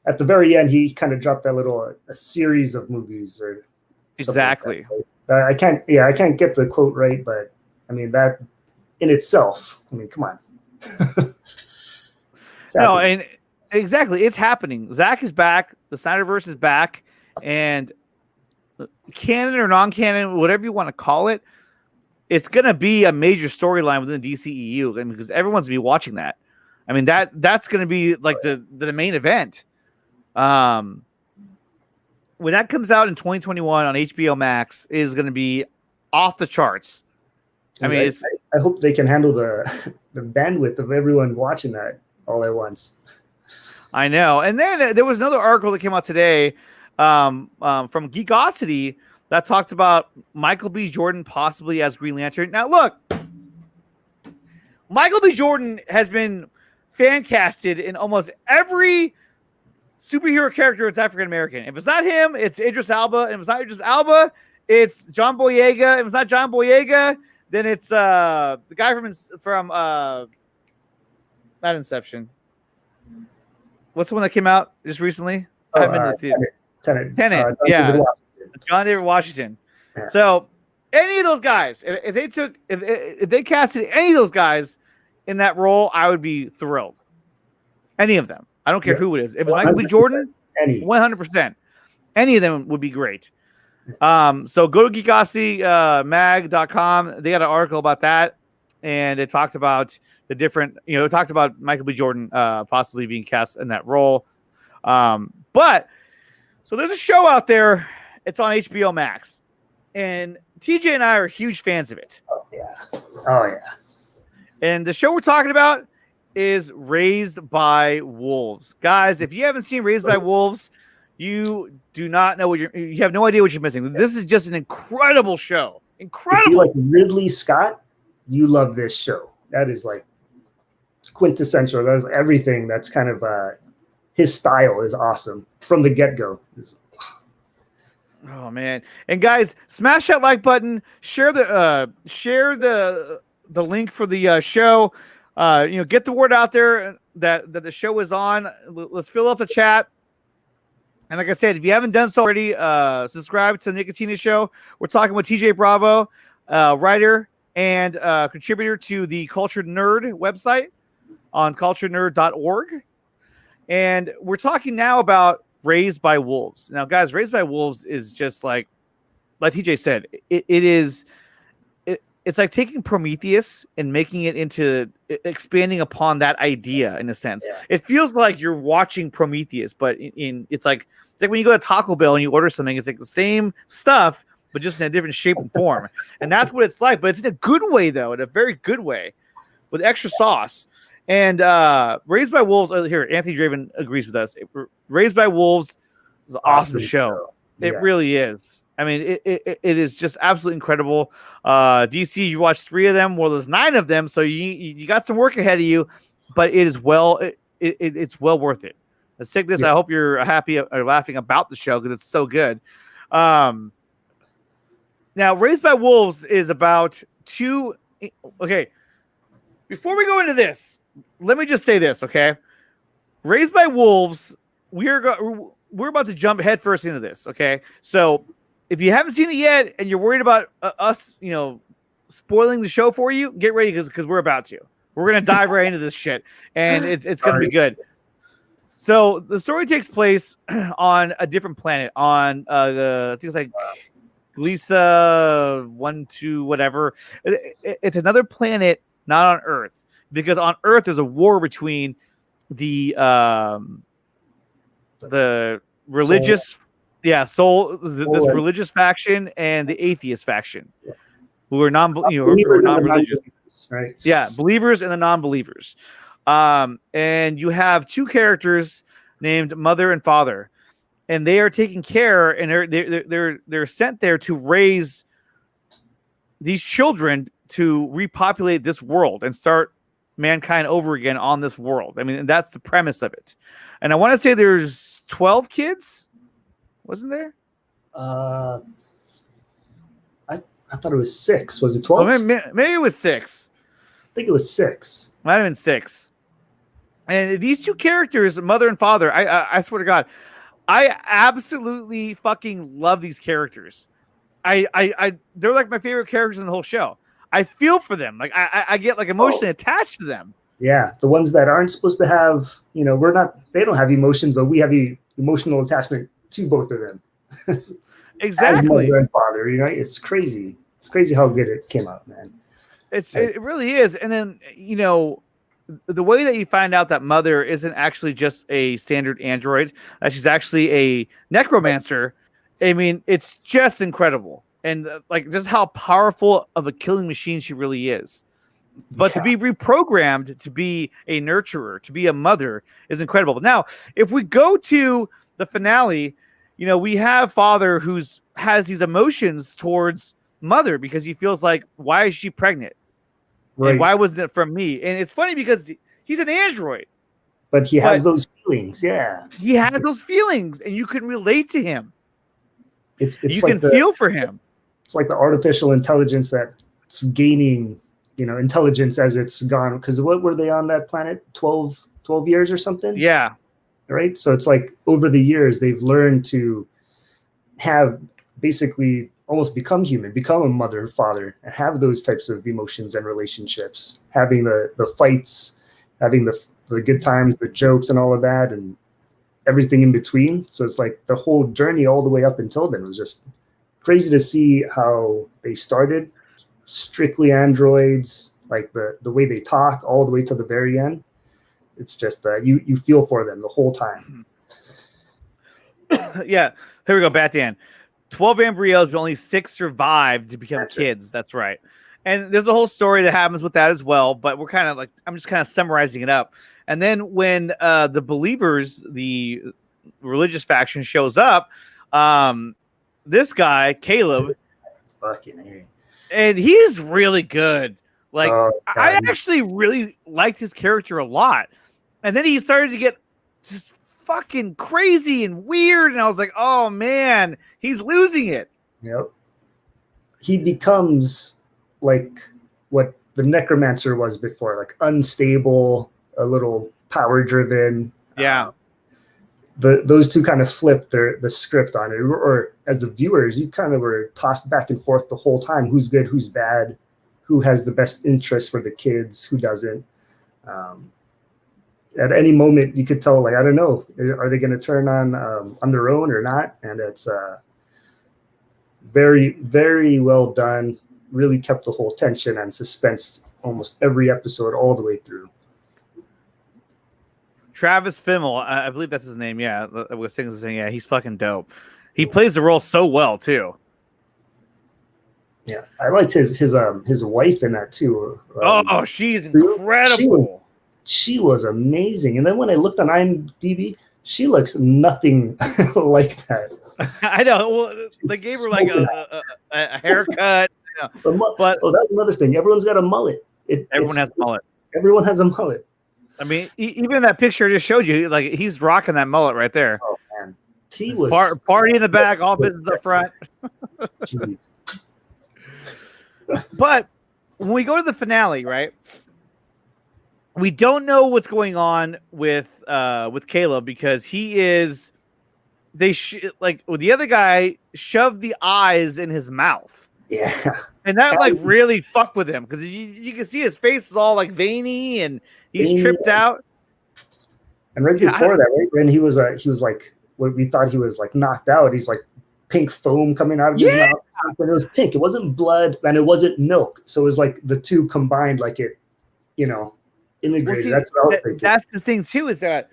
At the very end, he kind of dropped that little a series of movies or exactly. Like I can't get the quote right, but I mean that in itself. I mean, come on. No, and exactly, it's happening. Zach is back. The Snyderverse is back, and canon or non-canon, whatever you want to call it, it's gonna be a major storyline within the DCEU, I mean, because everyone's gonna be watching that. I mean that's gonna be like the main event. When that comes out in 2021 on HBO Max, it is going to be off the charts. I mean, I hope they can handle the bandwidth of everyone watching that all at once. I know. And then there was another article that came out today from Geekosity that talked about Michael B. Jordan possibly as Green Lantern. Now, look, Michael B. Jordan has been fan casted in almost every superhero character that's African American. If it's not him, it's Idris Elba. And if it's not Idris Elba, it's John Boyega. If it's not John Boyega, then it's the guy from not Inception. What's the one that came out just recently? Tenet. Yeah, John David Washington. Yeah. So any of those guys, if they casted any of those guys in that role, I would be thrilled. Any of them. I don't care who it is. If it's Michael B. Jordan, 100%. Any of them would be great. So go to geekositymag.com. They got an article about that, and it talked about the different, it talked about Michael B. Jordan possibly being cast in that role. But so there's a show out there. It's on HBO Max, and TJ and I are huge fans of it. Oh yeah. And the show we're talking about is Raised by Wolves. Guys, if you haven't seen Raised by Wolves, you do not know you have no idea what you're missing. This is just an incredible show. If Incredible. you like Ridley Scott, you love this show. That is like quintessential. That's everything. That's kind of his style is awesome from the get-go. Oh man. And guys, smash that like button, share the link for the show. Get the word out there that the show is on. Let's fill up the chat. And like I said, if you haven't done so already, subscribe to the Nicotina Show. We're talking with TJ Bravo, writer and contributor to the Cultured Nerd website on culturednerd.org. And we're talking now about Raised by Wolves. Now, guys, Raised by Wolves is just like TJ said, it's like taking Prometheus and making it into expanding upon that idea in a sense. Yeah. It feels like you're watching Prometheus, but it's like when you go to Taco Bell and you order something, it's like the same stuff, but just in a different shape and form. And that's what it's like, but it's in a good way though, in a very good way with extra sauce. And Raised by Wolves, here, Anthony Draven agrees with us. Raised by Wolves is an awesome show. It really is. I mean, it is just absolutely incredible. DC, you watched 3 of them. Well, there's 9 of them, so you got some work ahead of you, but it is it's well worth it. The sickness. I hope you're happy or laughing about the show because it's so good. Now, Raised by Wolves is about 2. Okay, before we go into this, let me just say this. Okay, Raised by Wolves. We're about to jump headfirst into this. Okay, so. If you haven't seen it yet and you're worried about us, spoiling the show for you, get ready because we're about to. We're going to dive right into this shit, and it's going to be good. So the story takes place on a different planet, on I think it's like Lisa 1-2 whatever. It's another planet, not on Earth, because on Earth there's a war between the religious. This religious faction and the atheist faction, who are non-religious, right? Yeah, believers and the non-believers. And you have 2 characters named Mother and Father, and they are taking care, and they're sent there to raise these children to repopulate this world and start mankind over again on this world. I mean, and that's the premise of it. And I want to say there's 12 kids. Wasn't there? I thought it was 6. Was it 12? Well, maybe it was 6. I think it was 6. Might have been 6. And these 2 characters, Mother and Father, I swear to God, I absolutely fucking love these characters. They're like my favorite characters in the whole show. I feel for them. Like I get like emotionally attached to them. Yeah, the ones that aren't supposed to have, they don't have emotions, but we have emotional attachment to both of them. Exactly. Mother and Father, it's crazy. It's crazy how good it came out, man. It really is. And then, the way that you find out that Mother isn't actually just a standard android, that she's actually a necromancer. I mean, it's just incredible. And like just how powerful of a killing machine she really is. But to be reprogrammed to be a nurturer, to be a mother is incredible. But now, if we go to the finale, we have Father has these emotions towards Mother because he feels like, why is she pregnant? Right. And why wasn't it from me? And it's funny because he's an android. But he has those feelings, yeah. He has those feelings, and you can relate to him. You like can feel for him. It's like the artificial intelligence that's gaining, intelligence as it's gone. Because what were they on that planet? 12 years or something? Yeah. Right? So it's like over the years, they've learned to have basically almost become human, become a mother, father, and have those types of emotions and relationships, having the fights, having the good times, the jokes and all of that, and everything in between. So it's like the whole journey all the way up until then was just crazy to see how they started, strictly androids, like the way they talk all the way to the very end. It's just you feel for them the whole time. Yeah, here we go, Batman. 12 embryos, but only 6 survived to become kids. Right. That's right. And there's a whole story that happens with that as well, but we're kind of like, I'm just kind of summarizing it up. And then when the believers, the religious faction shows up, this guy, Caleb, and he's really good. Like I God. actually really liked his character a lot, and then he started to get just fucking crazy and weird, and I was like, oh man, he's losing it. Yep. He becomes like what the Necromancer was before, like unstable, a little power driven. Yeah. Those two kind of flipped the script on it, or as the viewers, you kind of were tossed back and forth the whole time. Who's good? Who's bad? Who has the best interest for the kids? Who doesn't? At any moment, you could tell, like, I don't know, are they going to turn on their own or not? And it's very, very well done. Really kept the whole tension and suspense almost every episode all the way through. Travis Fimmel, I believe that's his name. Yeah, I was saying, yeah, he's fucking dope. He plays the role so well too. Yeah, I liked his wife in that too. Oh, she's incredible. She was amazing. And then when I looked on IMDb, she looks nothing like that. I know. Well, they gave her like a haircut. You know. But that's another thing. Everyone's got a mullet. Everyone has a mullet. Everyone has a mullet. I mean, even that picture I just showed you, like he's rocking that mullet right there. Oh man, he was party in the back, all business up front. But when we go to the finale, right? We don't know what's going on with Caleb because he is. Like the other guy shoved the eyes in his mouth. Yeah, and that like really fucked with him because you can see his face is all like veiny and he's tripped out. And right before that, right when he was like what we thought he was like knocked out, he's like pink foam coming out of his mouth. But it was pink. It wasn't blood and it wasn't milk. So it was like the two combined, like it, integrated. Well, see, that's what I was thinking. That's the thing too, is that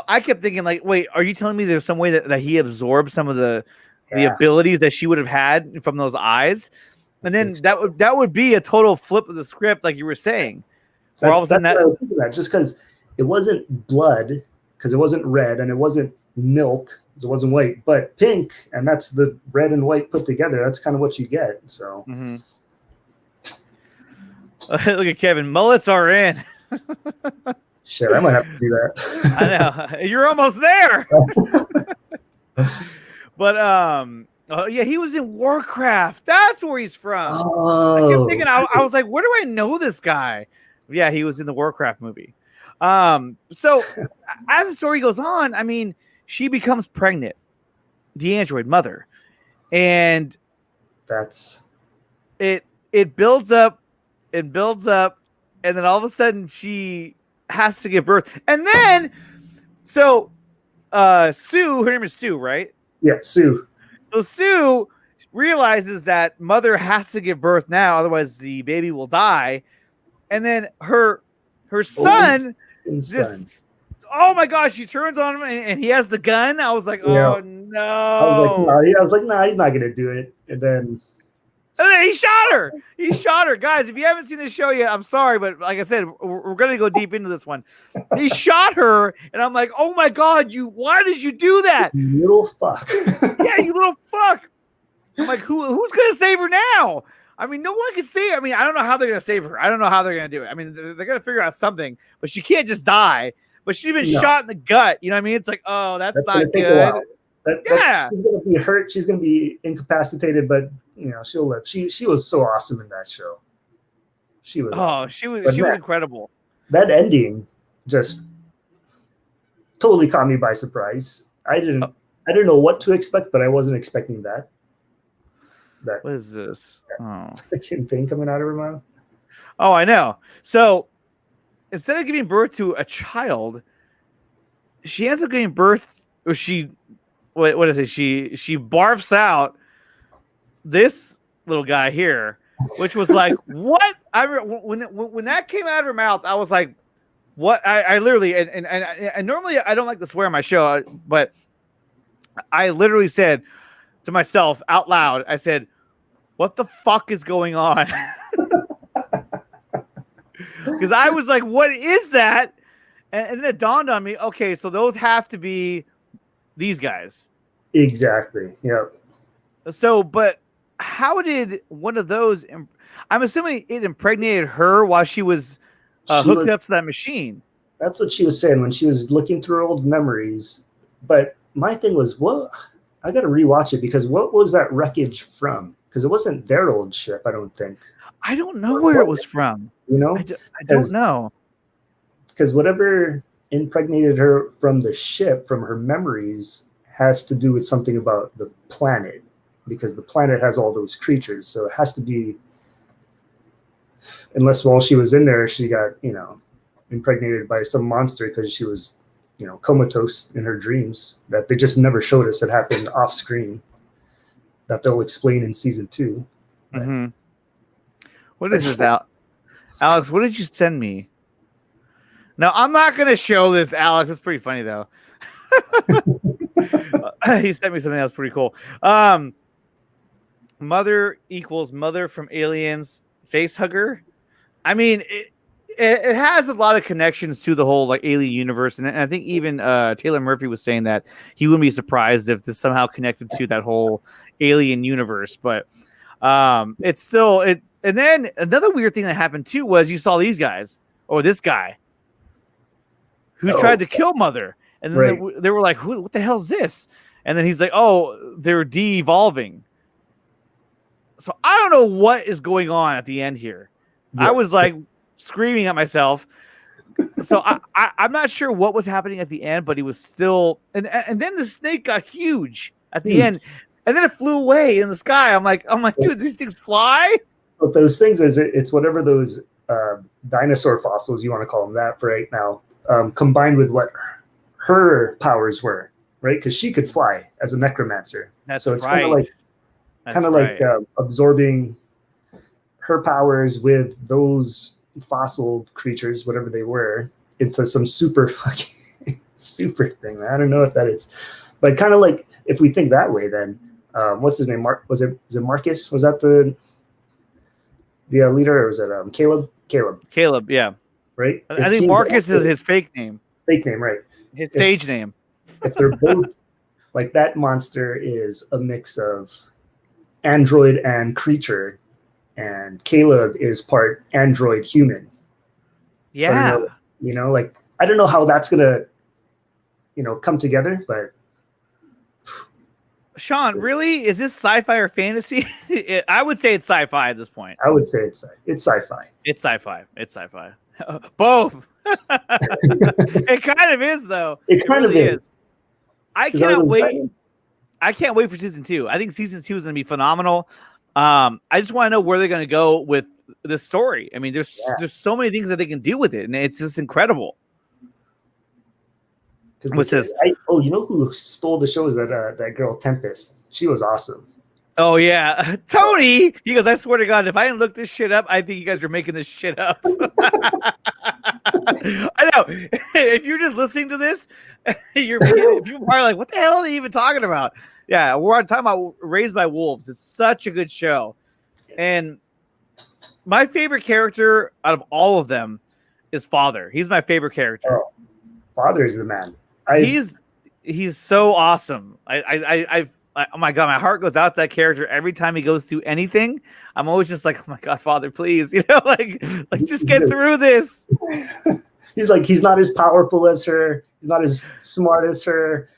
I kept thinking like, wait, are you telling me there's some way that he absorbed some of the abilities that she would have had from those eyes? And then that would be a total flip of the script, like you were saying. That's what I was thinking about, just because it wasn't blood, because it wasn't red, and it wasn't milk, because it wasn't white, but pink, and that's the red and white put together. That's kind of what you get. So look at Kevin. Mullets are in. Shit, I might have to do that. I know. You're almost there. But yeah, he was in Warcraft. That's where he's from. Oh. I kept thinking, I was like, where do I know this guy? Yeah, he was in the Warcraft movie. So as the story goes on, I mean, she becomes pregnant, the android mother, and that's it builds up and builds up, and then all of a sudden she has to give birth. And then Sue, her name is Sue, right? Yeah, Sue. So Sue realizes that mother has to give birth now, otherwise the baby will die. And then her son just, oh my gosh, she turns on him and he has the gun. I was like, oh no. I was like, nah, he's not gonna do it. And then he shot her. He shot her. Guys, if you haven't seen this show yet, I'm sorry, but like I said, we're going to go deep into this one. He shot her, and I'm like, oh my God, why did you do that? You little fuck. Yeah, you little fuck. I'm like, who's going to save her now? I mean, no one can save her. I mean, I don't know how they're going to save her. I don't know how they're going to do it. I mean, they're going to figure out something, but she can't just die. But she's been shot in the gut. You know what I mean? It's like, oh, that's not good. She's gonna be hurt. She's gonna be incapacitated, but she'll live. She was so awesome in that show. She was. Awesome. She was incredible. That ending just totally caught me by surprise. I didn't know what to expect, but I wasn't expecting that. What is this? Thing coming out of her mouth. Oh, I know. So instead of giving birth to a child, she ends up giving birth, or what is it? She barfs out this little guy here, which was like, what? When that came out of her mouth, I was like, what? I literally, and normally I don't like to swear on my show, but I literally said to myself out loud, I said, what the fuck is going on? Because I was like, what is that? And then it dawned on me, okay, so those have to be these guys. Exactly. Yep. So, but how did one of those? I'm assuming it impregnated her while she was She hooked was, up to that machine. that's what she was saying when she was looking through her old memories. But my thing was, what? I got to rewatch it because what was that wreckage from? Because it wasn't their old ship, I don't think. I don't know where it was from. You know, I don't know. Because whatever impregnated her from the ship, from her memories, has to do with something about the planet, because the planet has all those creatures. So it has to be, unless while she was in there, she got, impregnated by some monster because she was, comatose in her dreams that they just never showed us. It happened off screen that they'll explain in season 2. Mm-hmm. What is this, Alex? What did you send me? No, I'm not going to show this, Alex. It's pretty funny, though. He sent me something else pretty cool. Mother equals mother from Aliens face hugger. I mean, it has a lot of connections to the whole like alien universe, and I think even Taylor Murphy was saying that he wouldn't be surprised if this somehow connected to that whole alien universe. But it's still it. And then another weird thing that happened too was you saw these guys or this guy who tried to kill Mother, and then they were like, "What the hell is this?" And then he's like, "Oh, they're de-evolving." So I don't know what is going on at the end here. I was like screaming at myself. So I'm not sure what was happening at the end, but he was still, and then the snake got huge at the end, and then it flew away in the sky. I'm like, dude, these things fly. But those things it's whatever those dinosaur fossils, you want to call them that for right now, combined with what her powers were, right? Because she could fly as a necromancer. That's so it's right. kind of like absorbing her powers with those fossil creatures, whatever they were, into some super fucking super thing. I don't know what that is, but kind of like if we think that way, then what's his name? Was it Marcus? Was that the leader, or was it Caleb? Yeah. Right. I think Marcus is his fake name. Fake name, right? His stage name. If they're both like, that monster is a mix of android and creature, and Caleb is part android human. Yeah. So, I don't know how that's gonna, come together, but Sean, really? Is this sci-fi or fantasy? I would say it's sci-fi at this point. I would say it's sci-fi. It's sci-fi. It's sci-fi. Both. It kind of is, though. It kind really of is. I cannot wait. I can't wait for season 2. I think season 2 is going to be phenomenal. I just want to know where they're going to go with this story. I mean, there's so many things that they can do with it, and it's just incredible. What says? You know who stole the show is that girl Tempest. She was awesome. Oh yeah, Tony. He goes, I swear to God, if I didn't look this shit up, I think you guys are making this shit up. I know. If you're just listening to this, people are like, what the hell are they even talking about? Yeah, we're talking about Raised by Wolves. It's such a good show. And my favorite character out of all of them is Father. He's my favorite character. Oh, Father is the man. He's so awesome. Oh my God, my heart goes out to that character every time he goes through anything. I'm always just like, oh my God, Father, please, like just get through this. He's not as powerful as her. He's not as smart as her,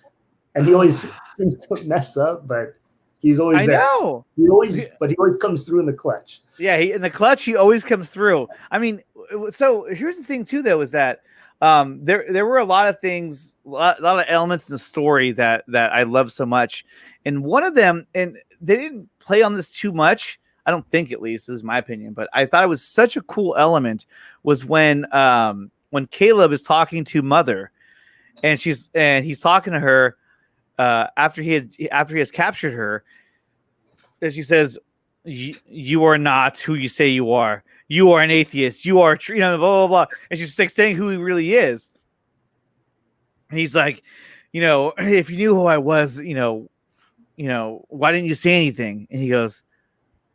and he always seems to mess up. But he's always there. I know. He always comes through in the clutch. Yeah, in the clutch, he always comes through. I mean, so here's the thing too, though, is that there were a lot of things, a lot of elements in the story that I love so much. And one of them, and they didn't play on this too much, I don't think, at least, this is my opinion, but I thought it was such a cool element, was when Caleb is talking to Mother, and he's talking to her after he has captured her, and she says, "You are not who you say you are. You are an atheist. You are, blah, blah, blah." And she's like saying who he really is. And he's like, if you knew who I was, why didn't you say anything? And he goes,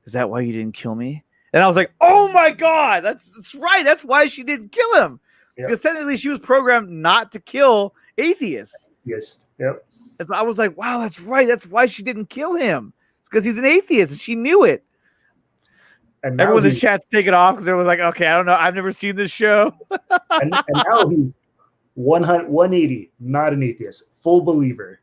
is that why you didn't kill me? And I was like, oh my God, that's right. That's why she didn't kill him. Yep. Because technically she was programmed not to kill atheists. Yes. Yep. And so I was like, wow, that's right. That's why she didn't kill him. It's because he's an atheist, and she knew it. And now Everyone in the he's, chat's taking off because they was like, okay, I don't know. I've never seen this show. and now he's 180, not an atheist, full believer.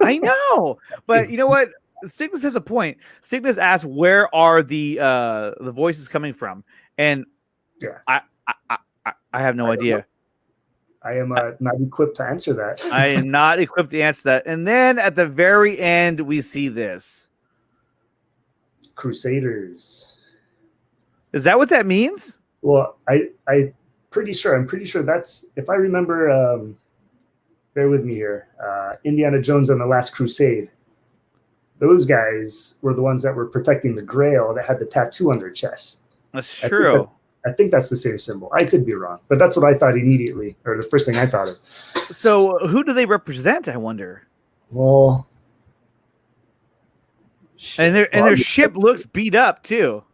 I know. But you know what? Cygnus has a point. Cygnus asks, where are the voices coming from? And Yeah. I have no idea. I am not equipped to answer that. I am not equipped to answer that. And then at the very end, we see this. Crusaders. Is that what that means? Well, I'm pretty sure that's, if I remember, bear with me here, Indiana Jones and the Last Crusade. Those guys were the ones that were protecting the Grail that had the tattoo on their chest. That's true. I think that's the same symbol. I could be wrong, but that's what I thought immediately, or the first thing I thought of. So who do they represent, I wonder? Well, And their ship looks beat up too.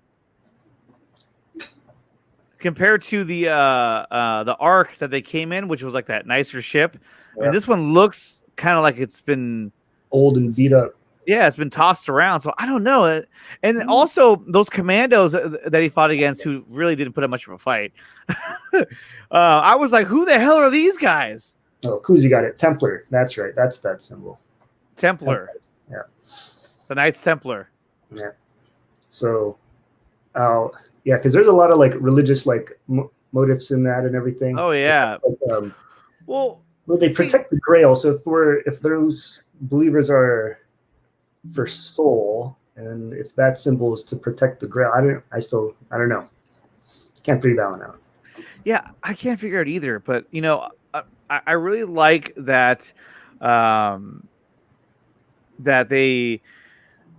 Compared to the Ark that they came in, which was like that nicer ship. I mean, this one looks kind of like it's been old and beat up. Yeah, it's been tossed around. So I don't know. And also those commandos that he fought against, who really didn't put up much of a fight. I was like, who the hell are these guys? Oh, Kuzi got it. Templar. That's right. That's that symbol. Templar. Yeah. The Knights Templar. Yeah. So, yeah, because there's a lot of like religious like motifs in that and everything. Oh yeah. So, well, they protect the Grail. So if those believers are for soul, and if that symbol is to protect the Grail, I don't know. Can't figure that one out. Yeah, I can't figure it either. But you know, I really like that that they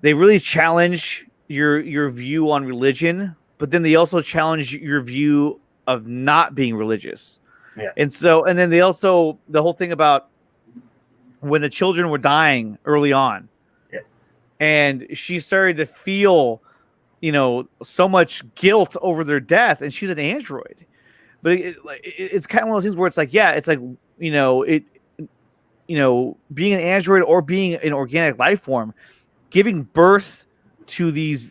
really challenge your view on religion, but then they also challenge your view of not being religious. Yeah. And then they also, the whole thing about when the children were dying early on, yeah, and she started to feel, so much guilt over their death, and she's an android. But it's kind of one of those things where it's like, yeah, it's like, being an android or being an organic life form, giving birth to these,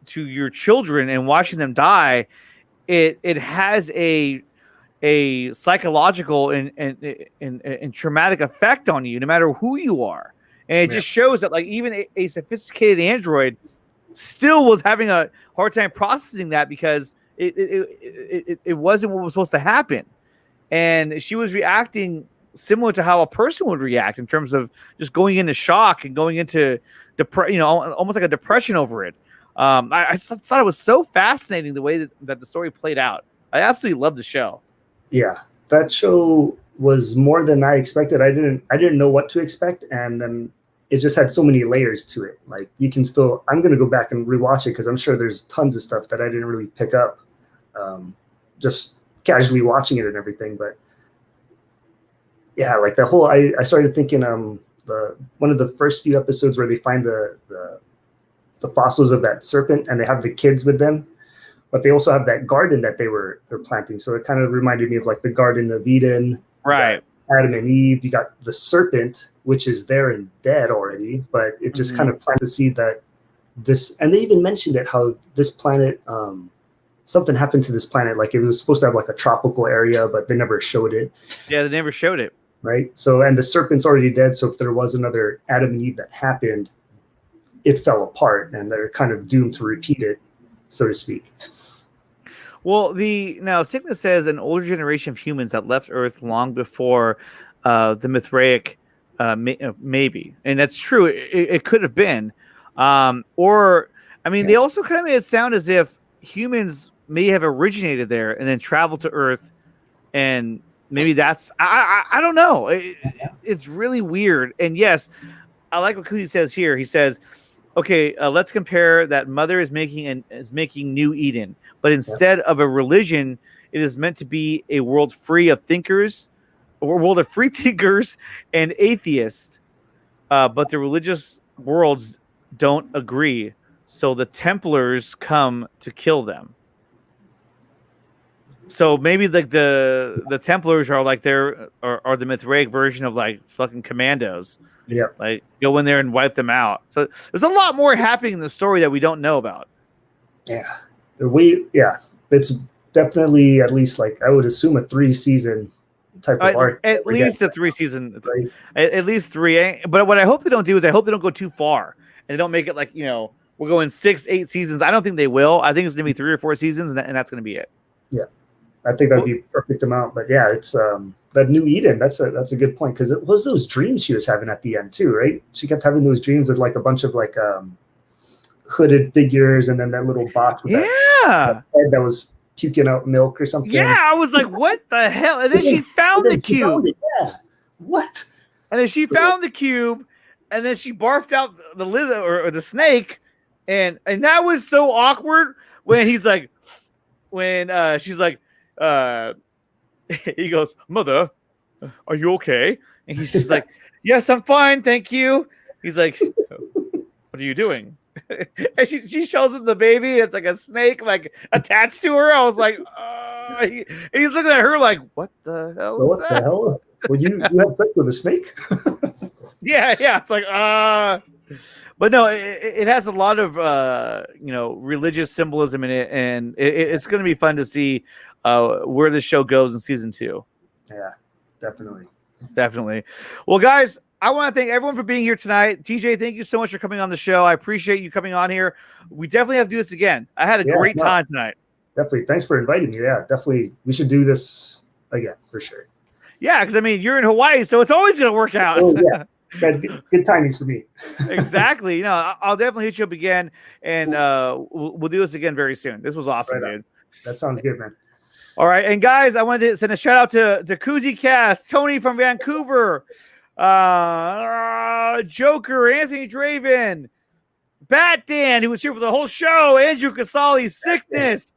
to your children and watching them die, it has a psychological and traumatic effect on you, no matter who you are. And it just shows that like even a sophisticated android still was having a hard time processing that, because it wasn't what was supposed to happen. And she was reacting similar to how a person would react, in terms of just going into shock and going into almost like a depression over it. I thought it was so fascinating the way that the story played out. I absolutely loved the show. Yeah, that show was more than I expected. I didn't know what to expect, and then it just had so many layers to it. Like I'm going to go back and rewatch it, because I'm sure there's tons of stuff that I didn't really pick up, just casually watching it and everything. But yeah, like the whole, I started thinking, one of the first few episodes where they find the fossils of that serpent, and they have the kids with them, but they also have that garden that they're planting. So it kind of reminded me of like the Garden of Eden, right? Adam and Eve. You got the serpent, which is there and dead already, but it just kind of plants the seed that this, and they even mentioned it, how this planet, something happened to this planet. Like it was supposed to have like a tropical area, but they never showed it. Yeah, they never showed it. Right. So, and the serpent's already dead. So if there was another Adam and Eve that happened, it fell apart, and they're kind of doomed to repeat it, so to speak. Well, now Cygnus says an older generation of humans that left Earth long before the Mithraic, maybe, and that's true. It could have been, they also kind of made it sound as if humans may have originated there and then traveled to Earth, and maybe that's I don't know. It's really weird. And yes, I like what Kuzi says here. He says, okay, let's compare that Mother is making New Eden, but instead of a religion, it is meant to be a world free of thinkers, a world of free thinkers and atheists. But the religious worlds don't agree, so the Templars come to kill them. So maybe like the Templars are like their or the Mithraic version of like fucking commandos. Yeah. Like go in there and wipe them out. So there's a lot more happening in the story that we don't know about. Yeah. It's definitely at least like I would assume a 3-season type of arc. At least a 3-season, right? at least 3. But what I hope they don't do is I hope they don't go too far and they don't make it like, we're going 6-8 seasons. I don't think they will. I think it's going to be 3 or 4 seasons and that's going to be it. Yeah. I think that'd be a perfect amount. But yeah, it's that New Eden. That's a good point because it was those dreams she was having at the end too, right? She kept having those dreams with like a bunch of like hooded figures and then that little box with that head that was puking out milk or something. Yeah, I was like, what the hell? And then she found the cube. Yeah. What? And then she found the cube and then she barfed out the lizard or the snake. And that was so awkward when he's like, when she's like, he goes, "Mother, are you okay?" And he's just like, "Yes, I'm fine, thank you." He's like, "What are you doing?" And she shows him the baby. It's like a snake, like attached to her. I was like, and he's looking at her like, "What the hell is that?" The hell? Well, you had sex with a snake? Yeah. It's like, but no, it has a lot of religious symbolism in it, and it's going to be fun to see where the show goes in season 2. Yeah, definitely. Well, guys, I want to thank everyone for being here tonight. TJ, thank you so much for coming on the show. I appreciate you coming on here. We definitely have to do this again. I had a great time tonight. Definitely. Thanks for inviting me. Yeah, definitely. We should do this again for sure. Yeah, because I mean, you're in Hawaii, so it's always going to work out. Oh, yeah. Good timing for me. Exactly. I'll definitely hit you up again, and we'll do this again very soon. This was awesome, dude. That sounds good, man. All right, and guys, I wanted to send a shout out to Koozie Cast, Tony from Vancouver, Joker, Anthony Draven, Bat Dan, who was here for the whole show, Andrew Casali, Sickness.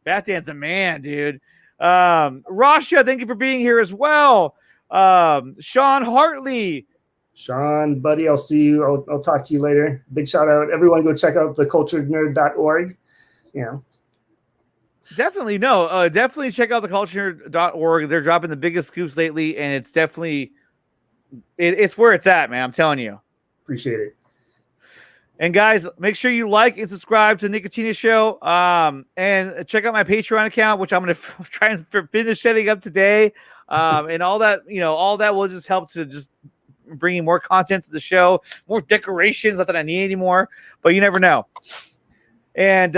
Bat Dan's a man, dude. Rasha, thank you for being here as well. Sean Hartley. Sean, buddy, I'll see you. I'll talk to you later. Big shout out. Everyone go check out theculturednerd.org. Definitely. Definitely check out theculture.org. They're dropping the biggest scoops lately, and it's definitely it's where it's at, man. I'm telling you. Appreciate it. And guys, make sure you like and subscribe to the Nicotina Show. And check out my Patreon account, which I'm going to try and finish setting up today. And all that will just help to just bringing more content to the show, more decorations. Not that I need anymore, but you never know. And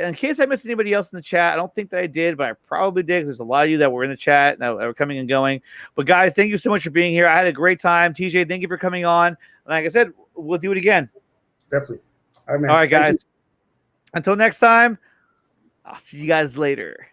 in case I missed anybody else in the chat, I don't think that I did, but I probably did because there's a lot of you that were in the chat that were coming and going. But guys, thank you so much for being here. I had a great time. TJ, thank you for coming on. And like I said, we'll do it again. Definitely. All right, man. All right, guys. Until next time, I'll see you guys later.